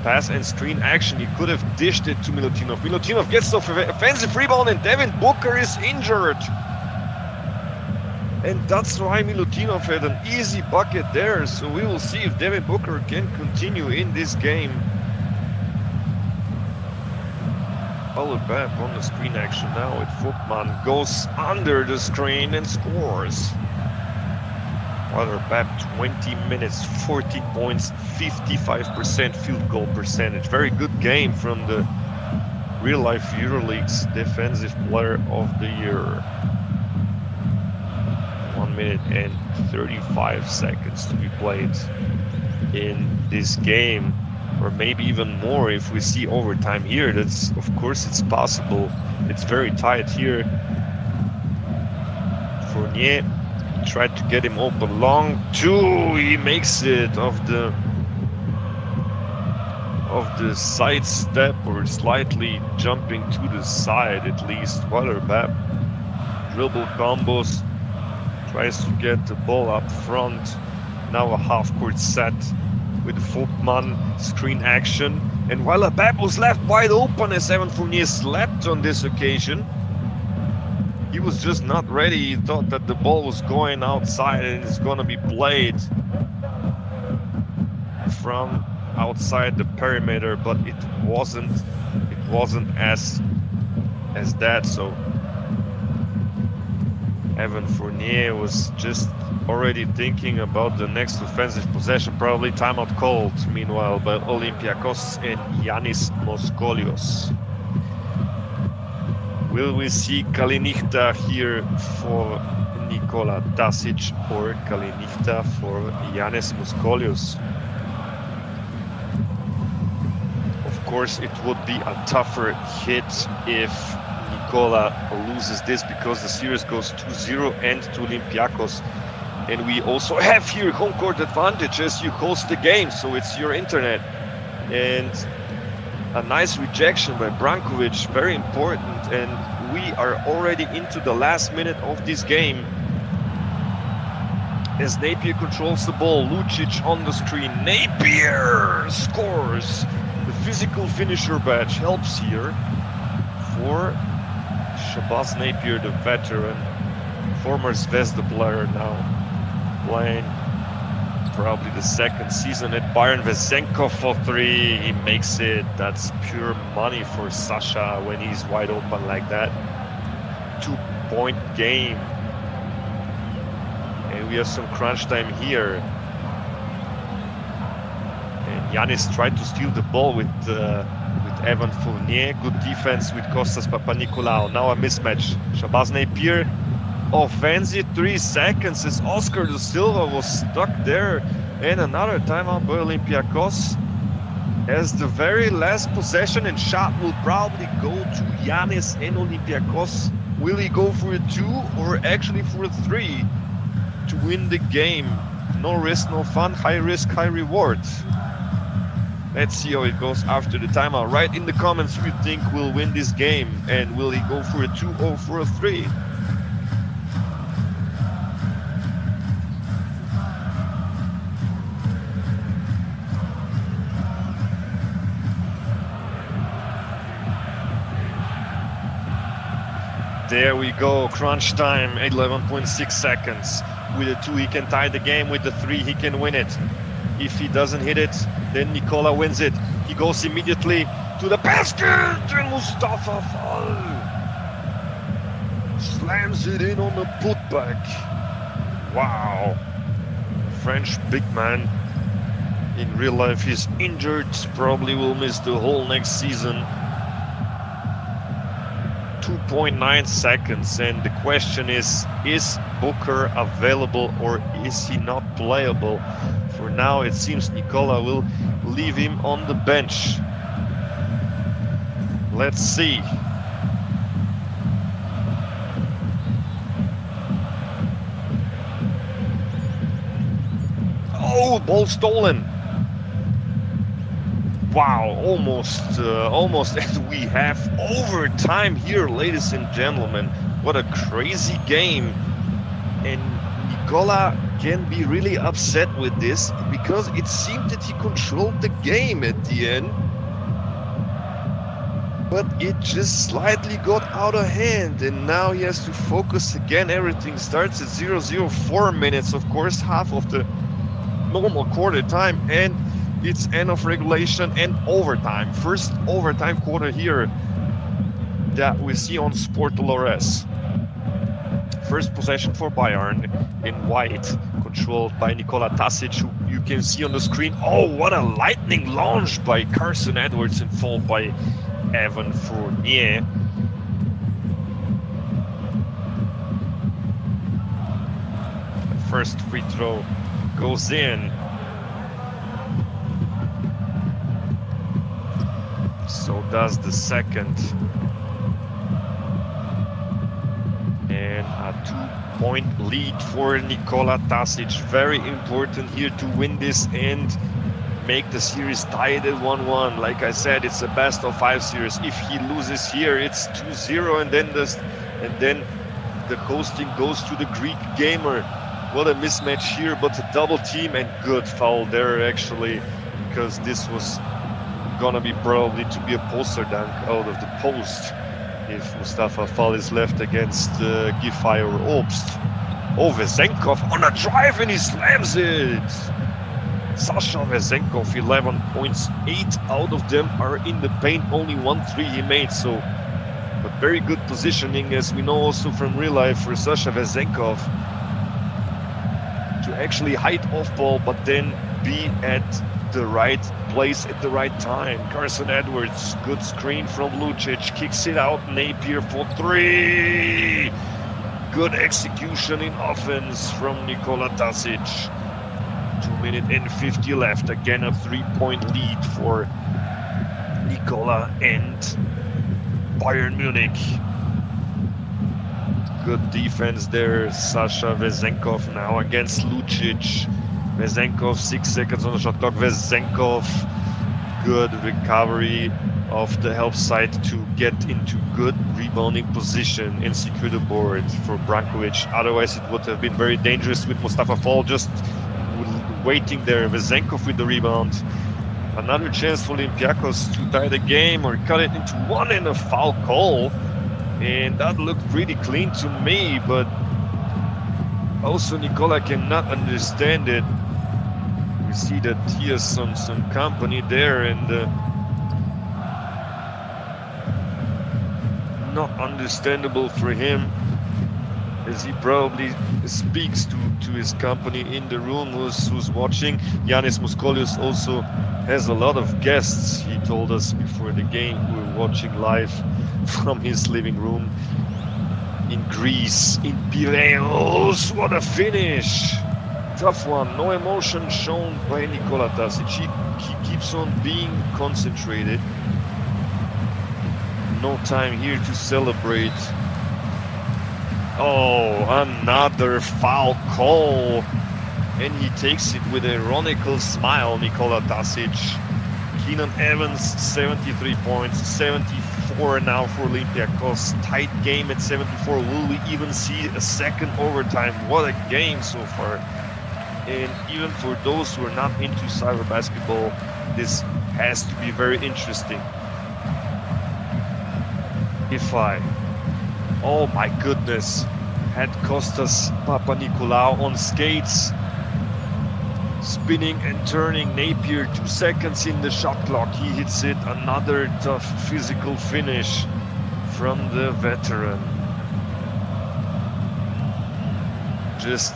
Pass and screen action. He could have dished it to Milutinov. Milutinov gets the offensive rebound, and Devin Booker is injured. And that's why Milutinov had an easy bucket there. So we will see if Devin Booker can continue in this game. Bab on the screen action now with Vogtmann, goes under the screen and scores. Bab 20 minutes, 14 points, 55% field goal percentage. Very good game from the real life Euroleague's defensive player of the year. 1 minute and 35 seconds to be played in this game, or maybe even more if we see overtime here. That's, of course, it's possible. It's very tight here. Fournier tried to get him open long two. He makes it off the side step, or slightly jumping to the side at least. Bab dribble combos, tries to get the ball up front. Now a half-court set with Vogtmann, screen action. And Bab was left wide open as Evan Fournier slept on this occasion. He was just not ready. He thought that the ball was going outside and it's gonna be played from outside the perimeter, but it wasn't as that. So Evan Fournier was just already thinking about the next offensive possession, probably timeout called meanwhile by Olympiacos and Giannis Moscholios. Will we see Kalinichta here for Nikola Tasic or Kalinichta for Giannis Moscholios? Of course, it would be a tougher hit if Nikola loses this, because the series goes 2-0 and to Olympiacos. And we also have here home court advantage as you host the game, so it's your internet. And a nice rejection by Brankovic, very important. And we are already into the last minute of this game as Napier controls the ball. Lucic on the screen. Napier scores. The physical finisher badge helps here for Shabazz Napier, the veteran, former Zvezda player, now playing probably the second season at Bayern. Vesenkov for three, he makes it. That's pure money for Sasha when he's wide open like that. 2-point game. And we have some crunch time here. And Giannis tried to steal the ball with Evan Fournier. Good defense with Kostas Papanikolaou. Now a mismatch. Shabazz Napier, offensive 3 seconds as Oscar da Silva was stuck there. And another timeout by Olympiacos as the very last possession and shot will probably go to Giannis and Olympiacos. Will he go for a 2 or actually for a 3 to win the game? No risk, no fun, high risk, high reward. Let's see how it goes after the timeout. Write in the comments who you think will win this game, and will he go for a 2 or for a 3? There we go, crunch time, 11.6 seconds. With a 2 he can tie the game, with the 3 he can win it. If he doesn't hit it, then Nikola wins it. He goes immediately to the basket, and Mustafa Fall slams it in on the putback. Wow. French big man. In real life he's injured, probably will miss the whole next season. 2.9 seconds, and the question is Booker available or is he not playable? For now it seems Nikola will leave him on the bench. Let's see. Oh, ball stolen. Wow, almost, and we have overtime here, ladies and gentlemen. What a crazy game. And Nikola can be really upset with this because it seemed that he controlled the game at the end. but it just slightly got out of hand, and now he has to focus again. Everything starts at 0-0, 4 minutes, of course, half of the normal quarter time, and it's end of regulation and overtime. First overtime quarter here that we see on Sportal.rs. First possession for Bayern in white, controlled by Nikola Tasic, who you can see on the screen. Oh, what a lightning launch by Carson Edwards and followed by Evan Fournier. The first free throw goes in. So does the second. And a 2-point lead for Nikola Tasic. Very important here to win this and make the series tied at 1-1. Like I said, it's a best of 5 series. If he loses here, it's 2-0, and then the hosting goes to the Greek gamer. What a mismatch here, but a double team and good foul there actually, because this was gonna be probably to be a poster dunk out of the post if Mustafa Fall is left against Giffey or Obst. Oh, Vezenkov on a drive and he slams it! Sasha Vezenkov, 11 points, 8 out of them are in the paint, only 1 3 he made, so but very good positioning, as we know also from real life, for Sasha Vezenkov to actually hide off ball but then be at the right place at the right time. Carson Edwards, good screen from Lucic, kicks it out, Napier for 3! Good execution in offense from Nikola Tasic. 2 minutes and 50 left. Again, a 3-point lead for Nikola and Bayern Munich. Good defense there. Sasha Vezenkov now against Lucic. Vezenkov, 6 seconds on the shot clock. Vezenkov, good recovery of the help side to get into good rebounding position and secure the board for Brankovic. Otherwise, it would have been very dangerous with Mustafa Fall just waiting there. Vezenkov with the rebound. Another chance for Olympiacos to tie the game or cut it into 1 and a foul call. And that looked pretty clean to me, but also Nikola cannot understand it. We see that he has some company there, and not understandable for him, as he probably speaks to his company in the room who's watching. Giannis Moscholios also has a lot of guests, he told us before the game. We're watching live from his living room in Greece, in Piraeus. What a finish! Tough one, no emotion shown by Nikola Tasic. He keeps on being concentrated. No time here to celebrate. Oh, another foul call. And he takes it with an ironical smile, Nikola Tasic. Keenan Evans, 73 points, 74 now for Olympiacos. Tight game at 74. Will we even see a second overtime? What a game so far. And even for those who are not into cyber basketball, this has to be very interesting. Oh my goodness, had Kostas Papanikolaou on skates, spinning and turning. Napier, 2 seconds in the shot clock, he hits it. Another tough physical finish from the veteran. Just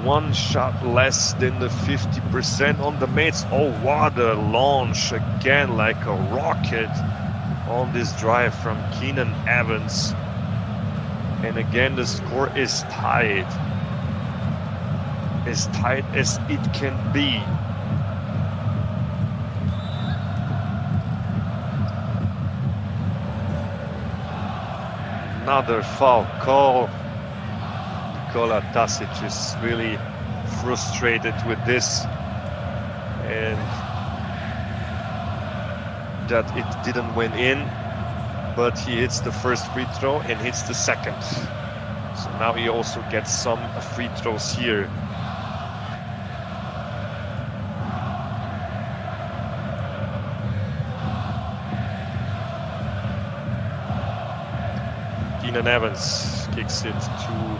1 shot less than the 50% on the mates. Oh, what a launch, again like a rocket on this drive from Keenan Evans. And again, the score is tied. As tight as it can be. Another foul call. Nikola Tasic is really frustrated with this, and that it didn't went in, but he hits the first free throw and hits the second. So now he also gets some free throws here. Keenan Evans kicks it to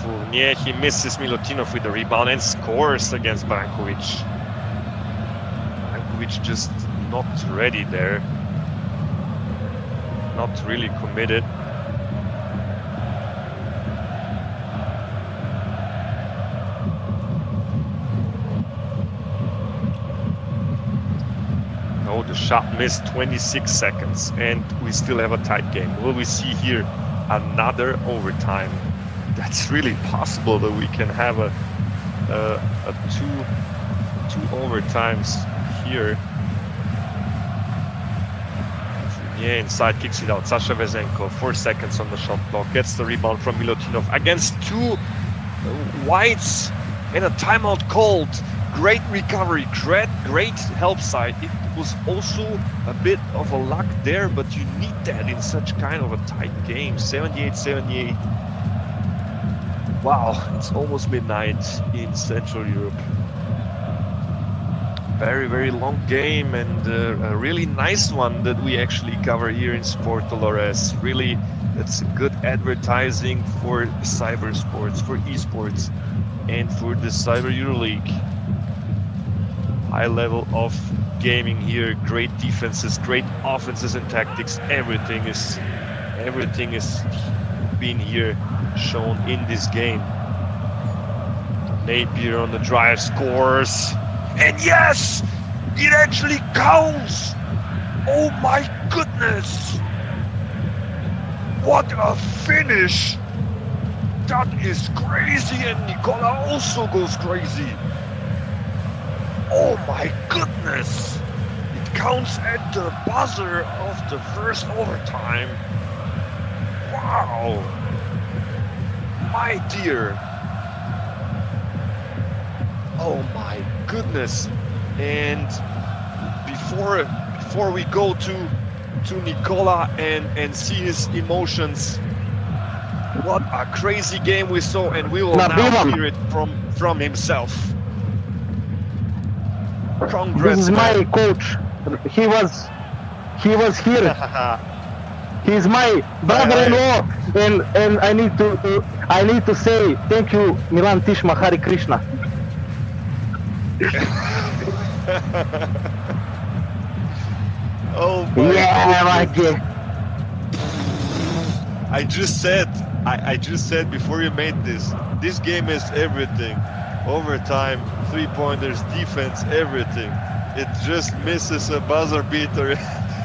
Fournier. He misses Milutinov with the rebound and scores against Brankovic. Brankovic just not ready there. Not really committed. Oh, the shot missed 26 seconds, and we still have a tight game. Will we see here another overtime? That's really possible that we can have a two overtimes here. Yeah, inside kicks it out. Sasha Vezenko, 4 seconds on the shot clock, gets the rebound from Milutinov against two whites and a timeout called. Great recovery, great help side. It was also a bit of a luck there, but you need that in such kind of a tight game. 78-78. Wow, it's almost midnight in Central Europe. Very, very long game, and a really nice one that we actually cover here in Sportal.rs. Really, it's good advertising for cyber sports, for esports, and for the Cyber Euroleague. High level of gaming here, great defenses, great offenses and tactics. Everything is being here shown in this game. Napier on the drive scores, and yes, it actually counts. Oh my goodness, what a finish! That is crazy, and Nikola also goes crazy. Oh my goodness! It counts at the buzzer of the first overtime. Wow! My dear! Oh my goodness! And before we go to Nikola and see his emotions, what a crazy game we saw, and we will now hear it from himself. Congrats, this is man. my coach. He was here. He's my brother-in-law, and I need to say thank you, Milan Tishma Hari Krishna. Oh my yeah, goodness. I just said before you made this game is everything. Overtime, three-pointers, defense, everything. It just misses a buzzer beater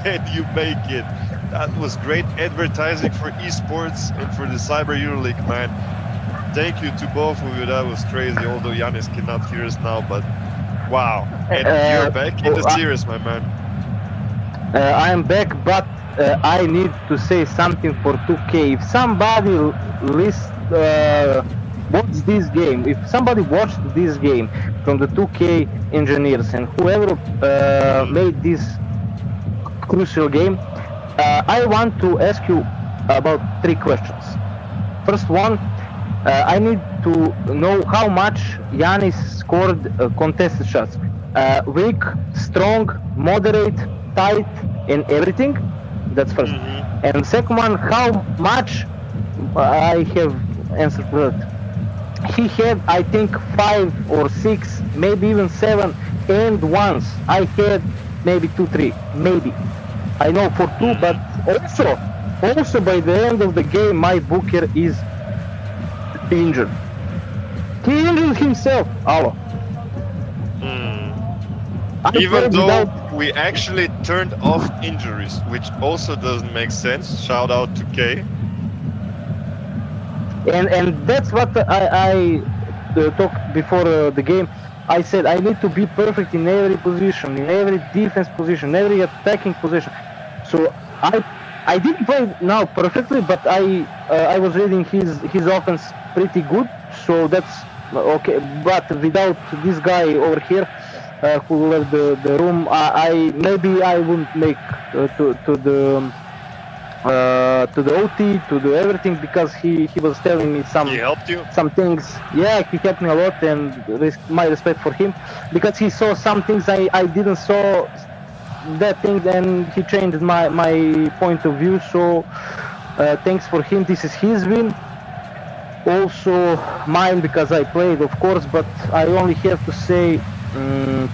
and you make it. That was great advertising for esports and for the Cyber Euroleague, man. Thank you to both of you. That was crazy, although Giannis cannot hear us now, but wow. And you're back in the series, my man. I am back, but I need to say something for 2K. If somebody watched this game, if somebody watched this game from the 2K engineers and whoever made this crucial game, I want to ask you about 3 questions. First one, I need to know how much Giannis scored contested shots. Weak, strong, moderate, tight, and everything. That's first. And second one, how much I have answered for that. He had, I think, 5 or 6, maybe even 7, and once I had maybe 2, 3, maybe. I know for 2, but also by the end of the game, my booker is injured. He injured himself. Hello. Even though we actually turned off injuries, which also doesn't make sense. Shout out to K. And that's what I talked before the game. I said I need to be perfect in every position, in every defense position, every attacking position. So I didn't play now perfectly, but I was reading his offense pretty good. So that's okay. But without this guy over here who left the room, maybe I wouldn't make to the OT, to the everything, because he was telling me He helped you? some things. Yeah, he helped me a lot, and my respect for him, because he saw some things I didn't saw that thing, and he changed my point of view. So Thanks for him. This is his win. Also mine because I played, of course, but I only have to say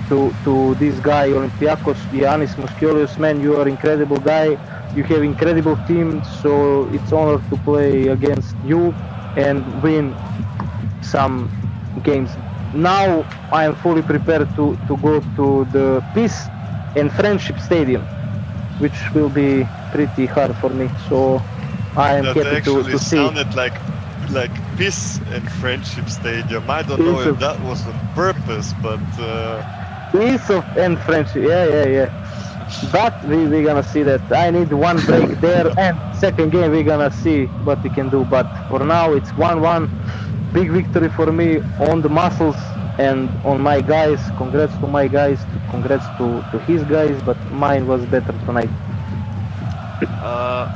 to this guy Olympiacos, Giannis Moscholios, man, you are incredible guy. You have incredible team, so it's honor to play against you and win some games. Now I am fully prepared to go to the Peace and Friendship Stadium, which will be pretty hard for me. So I am That happy actually to see. sounded like Peace and Friendship Stadium. I don't know if that was on purpose, but Peace and friendship, yeah. But we're gonna see that. I need one break there, and second game we're gonna see what we can do. But for now it's 1-1. Big victory for me on the muscles and on my guys. Congrats to my guys. Congrats to his guys. But mine was better tonight.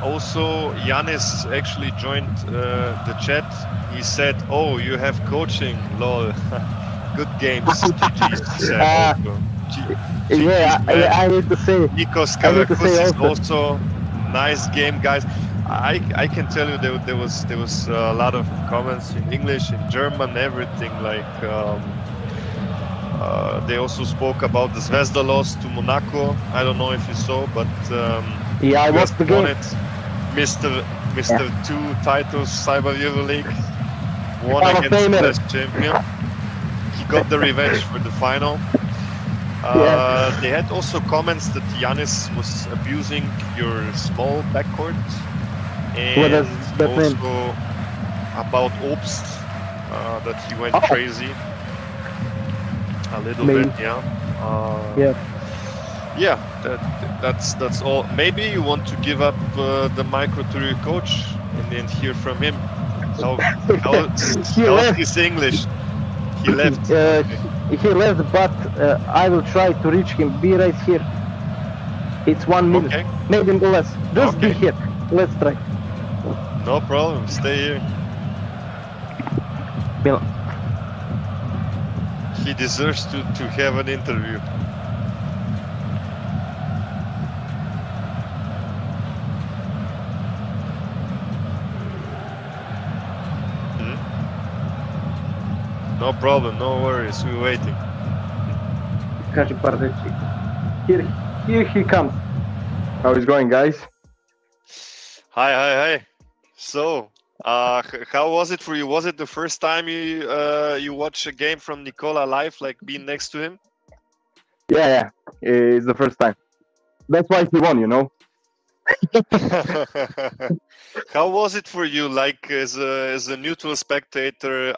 Also, Giannis actually joined the chat. He said, "Oh, you have coaching, lol." Good games, GG's, he said also. I need to say. Nikos Kavakos is also nice game, guys. I can tell you there was a lot of comments in English, in German, everything. Like they also spoke about the Zvezda loss to Monaco. I don't know if you saw, but yeah, I watched the game. Mr. 2 titles, Cyber Euroleague, won against the last champion. He got the revenge for the final. They had also comments that Giannis was abusing your small backcourt, and also about Obst, that he went crazy a little bit. That's all. Maybe you want to give up the micro to your coach and hear from him. How's his English? He left. He left, but I will try to reach him. Be right here. It's 1 minute, okay. Maybe less. Just be here. Let's try. No problem. Stay here. He deserves to have an interview. No problem, no worries, we're waiting. Here he comes. How is it going, guys? Hi. So, how was it for you? Was it the first time you watched a game from Nikola live, like being next to him? Yeah, it's the first time. That's why he won, you know. How was it for you, like as a neutral spectator?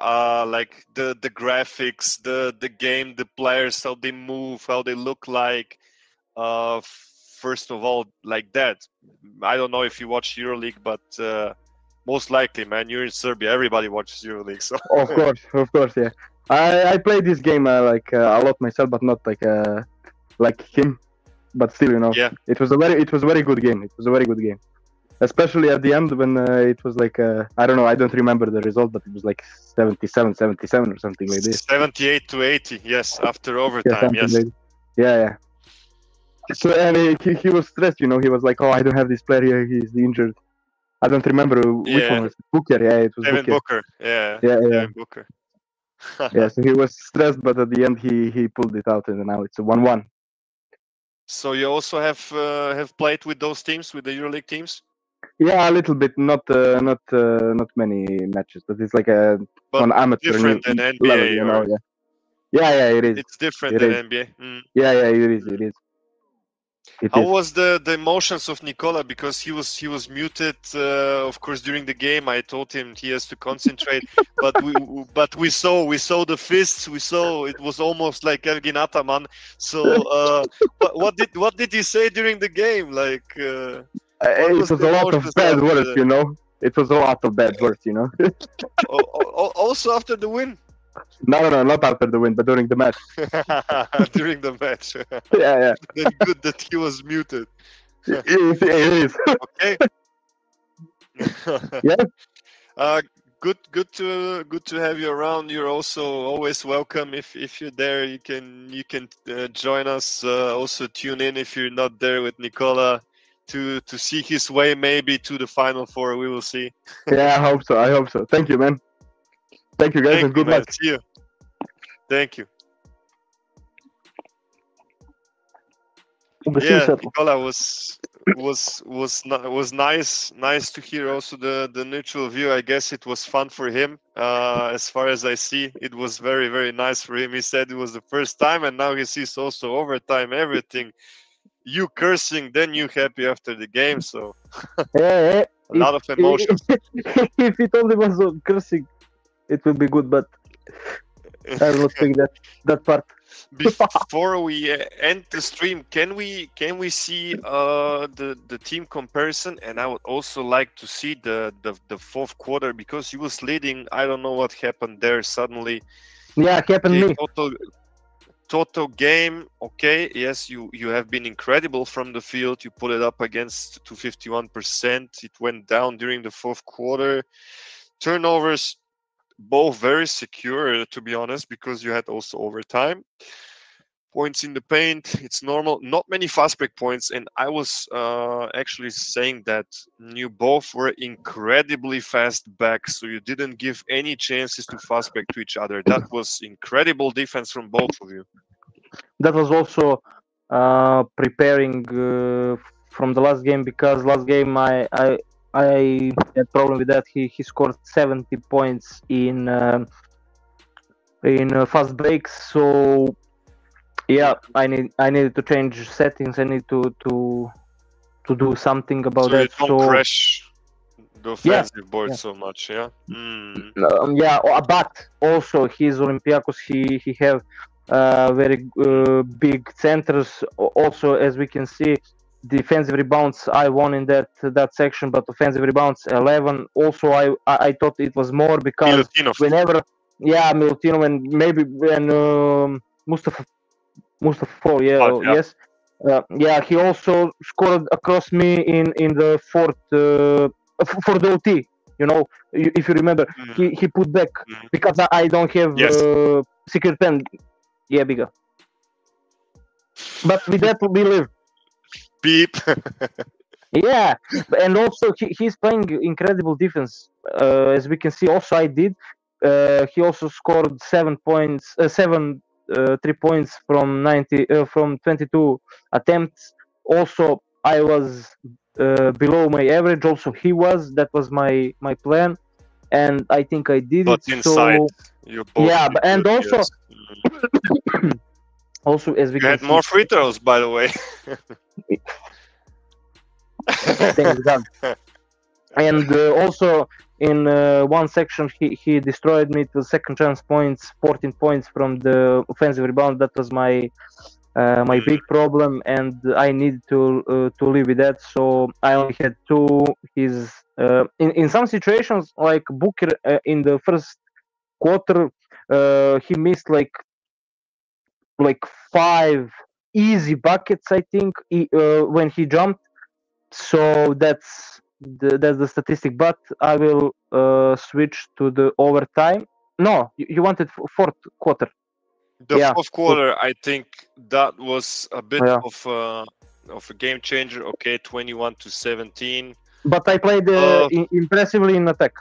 Like the graphics, the game, the players, how they move, how they look like. First of all, like that. I don't know if you watch Euroleague, but most likely, man, you're in Serbia. Everybody watches Euroleague, so. Of course, yeah. I played this game a lot myself, but not like him. But still, you know, it was a very good game. It was a very good game, especially at the end when it was like I don't know, I don't remember the result, but it was like 77 or something like this. 78-80, yes, after overtime, yes. Yeah. So and he was stressed, you know. He was like, "Oh, I don't have this player here. He's injured." I don't remember which one was it. Booker. Yeah, it was Devin Booker. Yeah. Devin Booker. Yeah, so he was stressed, but at the end he pulled it out, and now it's a 1-1. So you also have played with those teams, with the EuroLeague teams? Yeah, a little bit, not many matches, but it's like on amateur different than NBA, level, you know. Yeah, it is. It's different than NBA. Yeah, it is. How was the emotions of Nikola? Because he was muted, of course, during the game. I told him he has to concentrate, but we saw the fists. We saw it was almost like Ergin Ataman. So what did he say during the game? Like it was a lot of bad words, you know. It was a lot of bad words, you know. Also after the win. No, not after the win, but during the match. During the match. Yeah. Then good that he was muted. It is. Okay. Yeah. Good to have you around. You're also always welcome. If you're there, you can join us. Also tune in if you're not there with Nikola. to see his way maybe to the Final Four. We will see. Yeah, I hope so. I hope so. Thank you, man. Thank you, guys, Thank and good you, man. luck. See you. Thank you. Yeah, Nikola was nice to hear also the neutral view. I guess it was fun for him. As far as I see, it was very, very nice for him. He said it was the first time, and now he sees also overtime, everything. You cursing, then you happy after the game. So Yeah, a lot of emotions. If it only was cursing, it would be good, but I will not pick that part. Before we end the stream, can we see the team comparison? And I would also like to see the fourth quarter, because he was leading. I don't know what happened there suddenly. Yeah, it happened me. Total game, okay. Yes, you have been incredible from the field. You put it up against to 51%. It went down during the fourth quarter. Turnovers, both very secure, to be honest, because you had also overtime. Points in the paint, it's normal. Not many fast break points, and I was actually saying that you both were incredibly fast back, so you didn't give any chances to fast break to each other. That was incredible defense from both of you. That was also preparing from the last game, because last game I had problem with that. He scored 70 points in fast breaks, so yeah, I needed to change settings. I need to do something about that. You don't crash the offensive board so much, yeah. But also his Olympiacos, he have very big centers. Also, as we can see, defensive rebounds I won in that section, but offensive rebounds 11. Also, I thought it was more, because whenever Milutinov, and maybe when Mustafa, yes. He also scored across me in the fourth for the OT. You know, if you remember, he put back, because I don't have secret pen. Yeah, bigger. But with that we live. Beep. Yeah, and also he's playing incredible defense. As we can see, also I did. He also scored 7 points, 3 points from 22 attempts. Also, I was below my average. Also, he was. That was my plan, and I think I did but it. Inside, so you both and also, also as we you can had see, more free throws, by the way. Thank God. And also in one section he destroyed me to second chance points, 14 points from the offensive rebound. That was my big problem, and I needed to live with that. So I only had 2. His in some situations, like Booker in the first quarter, he missed like 5 easy buckets, I think, when he jumped. So that's the statistic. But I will switch to the overtime. No, you wanted fourth quarter. The fourth quarter, I think that was a bit of a game changer. Okay, 21-17. But I played impressively in attack.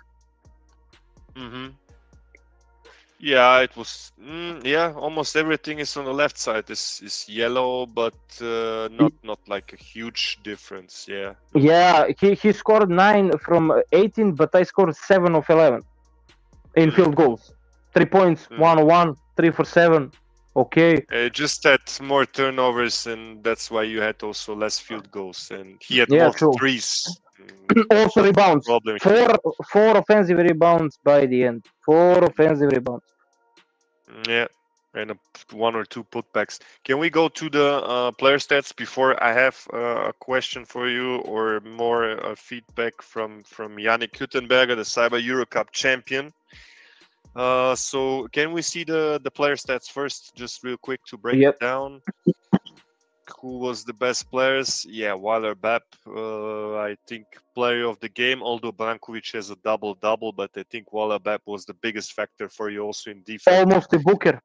Yeah, it was. Almost everything is on the left side is yellow, but not like a huge difference. Yeah. Yeah, he scored 9 from 18, but I scored 7 of 11 in field goals. 3 points, 1-1, 3 for 7. Okay. Just had more turnovers, and that's why you had also less field goals. And he had more threes. Also rebounds. 4 offensive rebounds by the end. 4 offensive rebounds. Yeah, and 1 or 2 putbacks. Can we go to the player stats before I have a question for you, or more feedback from Yannick Hüttenberger, the Cyber Eurocup champion? So can we see the player stats first, just real quick to break it down? Who was the best players? Yeah, Weiler Bap, I think player of the game, although Brankovic has a double-double, but I think Weiler Bap was the biggest factor for you also in defense. Almost a Booker.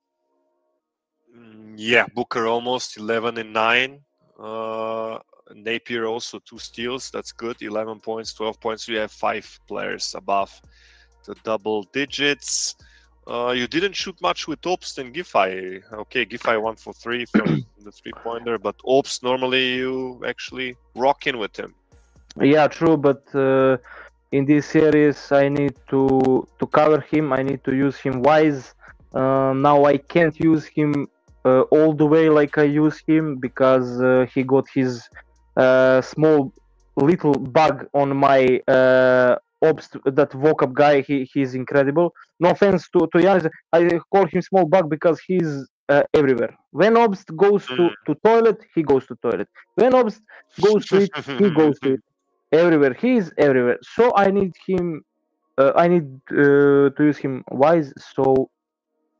Yeah, Booker almost 11 and 9. Napier also 2 steals. That's good. 11 points, 12 points. We have 5 players above the double digits. You didn't shoot much with Obst and Giffey. Okay, Giffey 1 for 3 from the 3-pointer, but Obst normally you actually rock in with him. Yeah, true, but in this series I need to cover him. I need to use him wise. Now I can't use him all the way like I use him because he got his small little bug on my Obst, that vocab guy. He's incredible. No offense to Giannis, I call him small bug because he's everywhere. When Obst goes to toilet, he goes to toilet. When Obst goes to it, he goes to it. Everywhere, he is everywhere. So I need him. I need to use him wise. So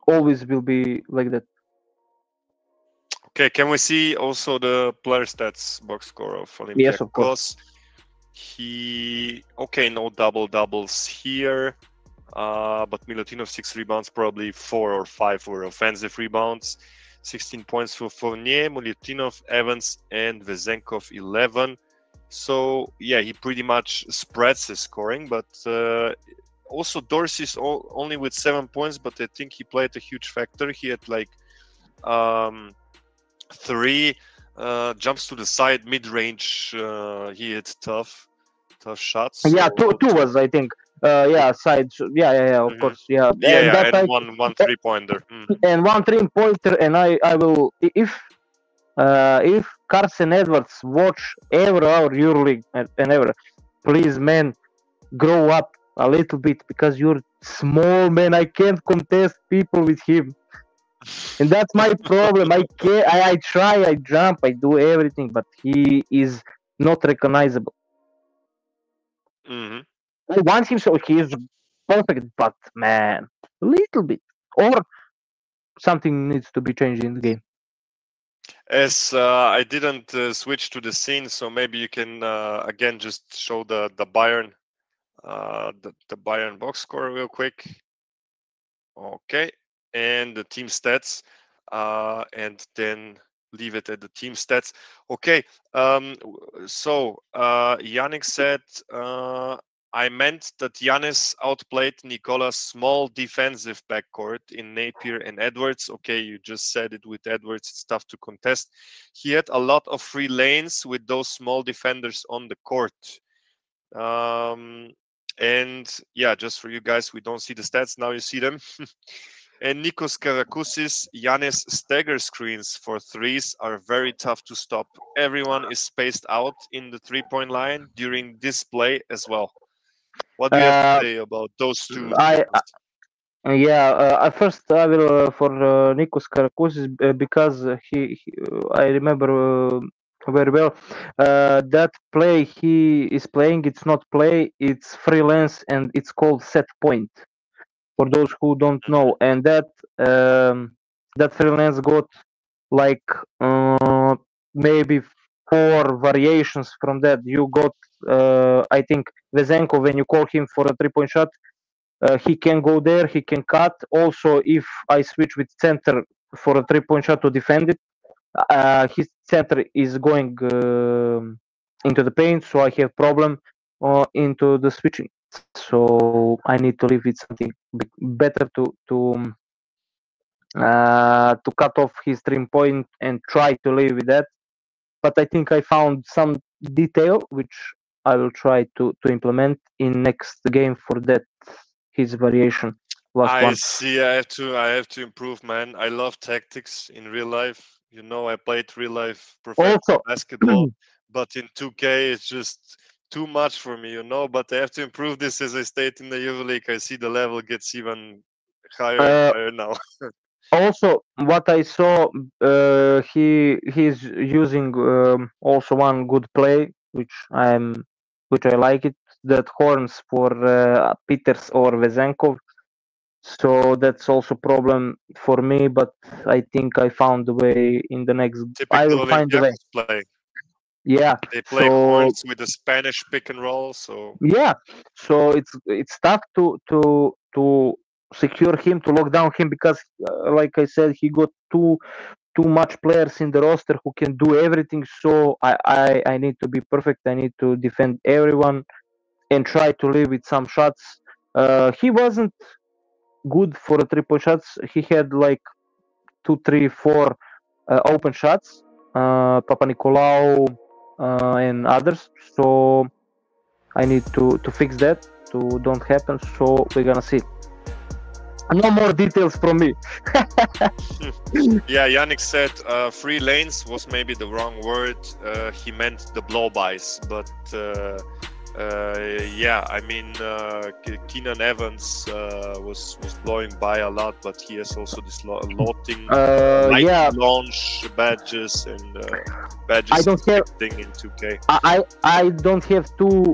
always will be like that. Okay, can we see also the player stats box score of Olympiacos? Yes, of course. No double doubles here, but Milutinov 6 rebounds, probably 4 or 5 were offensive rebounds. 16 points for Fournier, Milutinov, Evans, and Vezenkov 11. So yeah, he pretty much spreads his scoring, but also Dorsey's only with 7 points, but I think he played a huge factor. He had like 3 jumps to the side, mid-range. He hit tough shots. Yeah, two was, I think. Side. Yeah. Of course. Yeah. And one 3-pointer. And one 3-pointer, and I will if Carson Edwards watch ever our Euroleague and ever, please, man, grow up a little bit because you're small, man. I can't contest people with him, and that's my problem. I can't. I try. I jump. I do everything, but he is not recognizable. Mm-hmm. I want him so he is perfect, but man, a little bit, or something needs to be changed in the game. As I didn't switch to the scene, so maybe you can again just show the Bayern the Bayern box score real quick. Okay, and the team stats, and then leave it at the team stats. Okay, so Yannick said I meant that Giannis outplayed Nikola's small defensive backcourt in Napier and Edwards. Okay, you just said it with Edwards. It's tough to contest. He had a lot of free lanes with those small defenders on the court. And yeah, just for you guys, we don't see the stats. Now you see them. And Nikos Karakousis, Giannis stagger screens for threes are very tough to stop. Everyone is spaced out in the 3-point line during this play as well. What do you have to say about those two? First I will for Nikos Karakousis because I remember very well that play he is playing. It's not play, it's freelance, and it's called set point. For those who don't know, and that freelance got like maybe 4 variations from that. You got I think Vezenko, when you call him for a 3-point shot, he can go there, he can cut. Also, if I switch with center for a 3-point shot to defend it, his center is going into the paint, so I have problem into the switching. So I need to live with something better to cut off his 3-point and try to live with that. But I think I found some detail which I will try to implement in next game for that his variation. I see. I have to improve, man. I love tactics in real life. You know, I played real life professional basketball, but in 2K it's just too much for me, you know. But I have to improve this. As I stayed in the Euroleague, I see the level gets even higher and higher now. Also, what I saw, he's using also one good play, which I like it. That horns for Peters or Vezenkov. So that's also problem for me, but I think I found the way in the next. Typical I will find the way. Play. Yeah, they play horns with the Spanish pick and roll. So yeah, so it's tough to secure him, to lock down him, because like I said, he got two too much players in the roster who can do everything. So I need to be perfect. I need to defend everyone and try to live with some shots. He wasn't good for 3-point shots. He had like 2, 3, 4 open shots. Papa Nicolau and others. So I need to fix that to don't happen. So we're gonna see. No more details from me. Yeah, Yannick said free lanes was maybe the wrong word. He meant the blow-bys, but yeah, I mean, Keenan Evans was blowing by a lot, but he has also this loading, launch badges and badges. I don't have thing in 2K. I don't have two.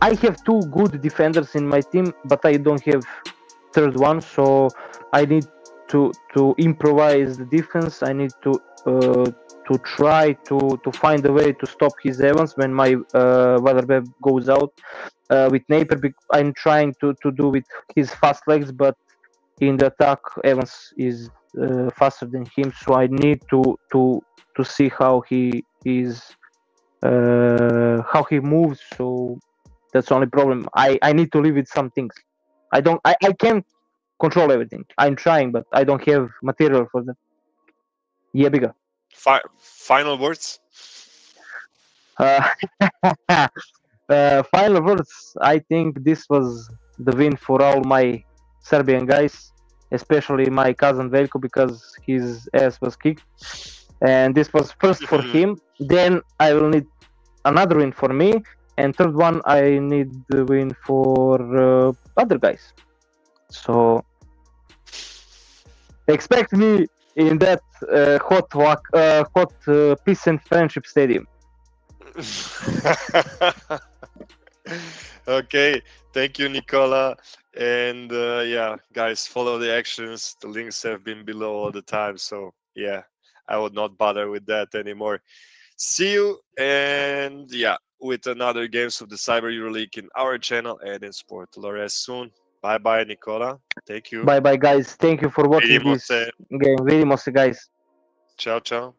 I have two good defenders in my team, but I don't have third one. So I need to improvise the defense. I need to try to find a way to stop his Evans when my Waterweb goes out with Napier. I'm trying to do with his fast legs, but in the attack Evans is faster than him, so I need to see how he is, how he moves. So that's the only problem. I need to live with some things. I can't control everything. I'm trying, but I don't have material for that. Yeah, bigger. Final words? Final words. I think this was the win for all my Serbian guys, especially my cousin Veljko, because his ass was kicked. And this was first for him. Then I will need another win for me. And third one, I need the win for other guys. So expect me in that hot peace and friendship stadium. Okay, thank you, Nikola. And yeah, guys, follow the actions. The links have been below all the time. So yeah, I would not bother with that anymore. See you, and yeah, with another games of the Cyber Euroleague in our channel and in Sportal.rs soon. Bye bye, Nikola. Thank you. Bye bye, guys. Thank you for watching this game. Vidimo se, guys. Ciao, ciao.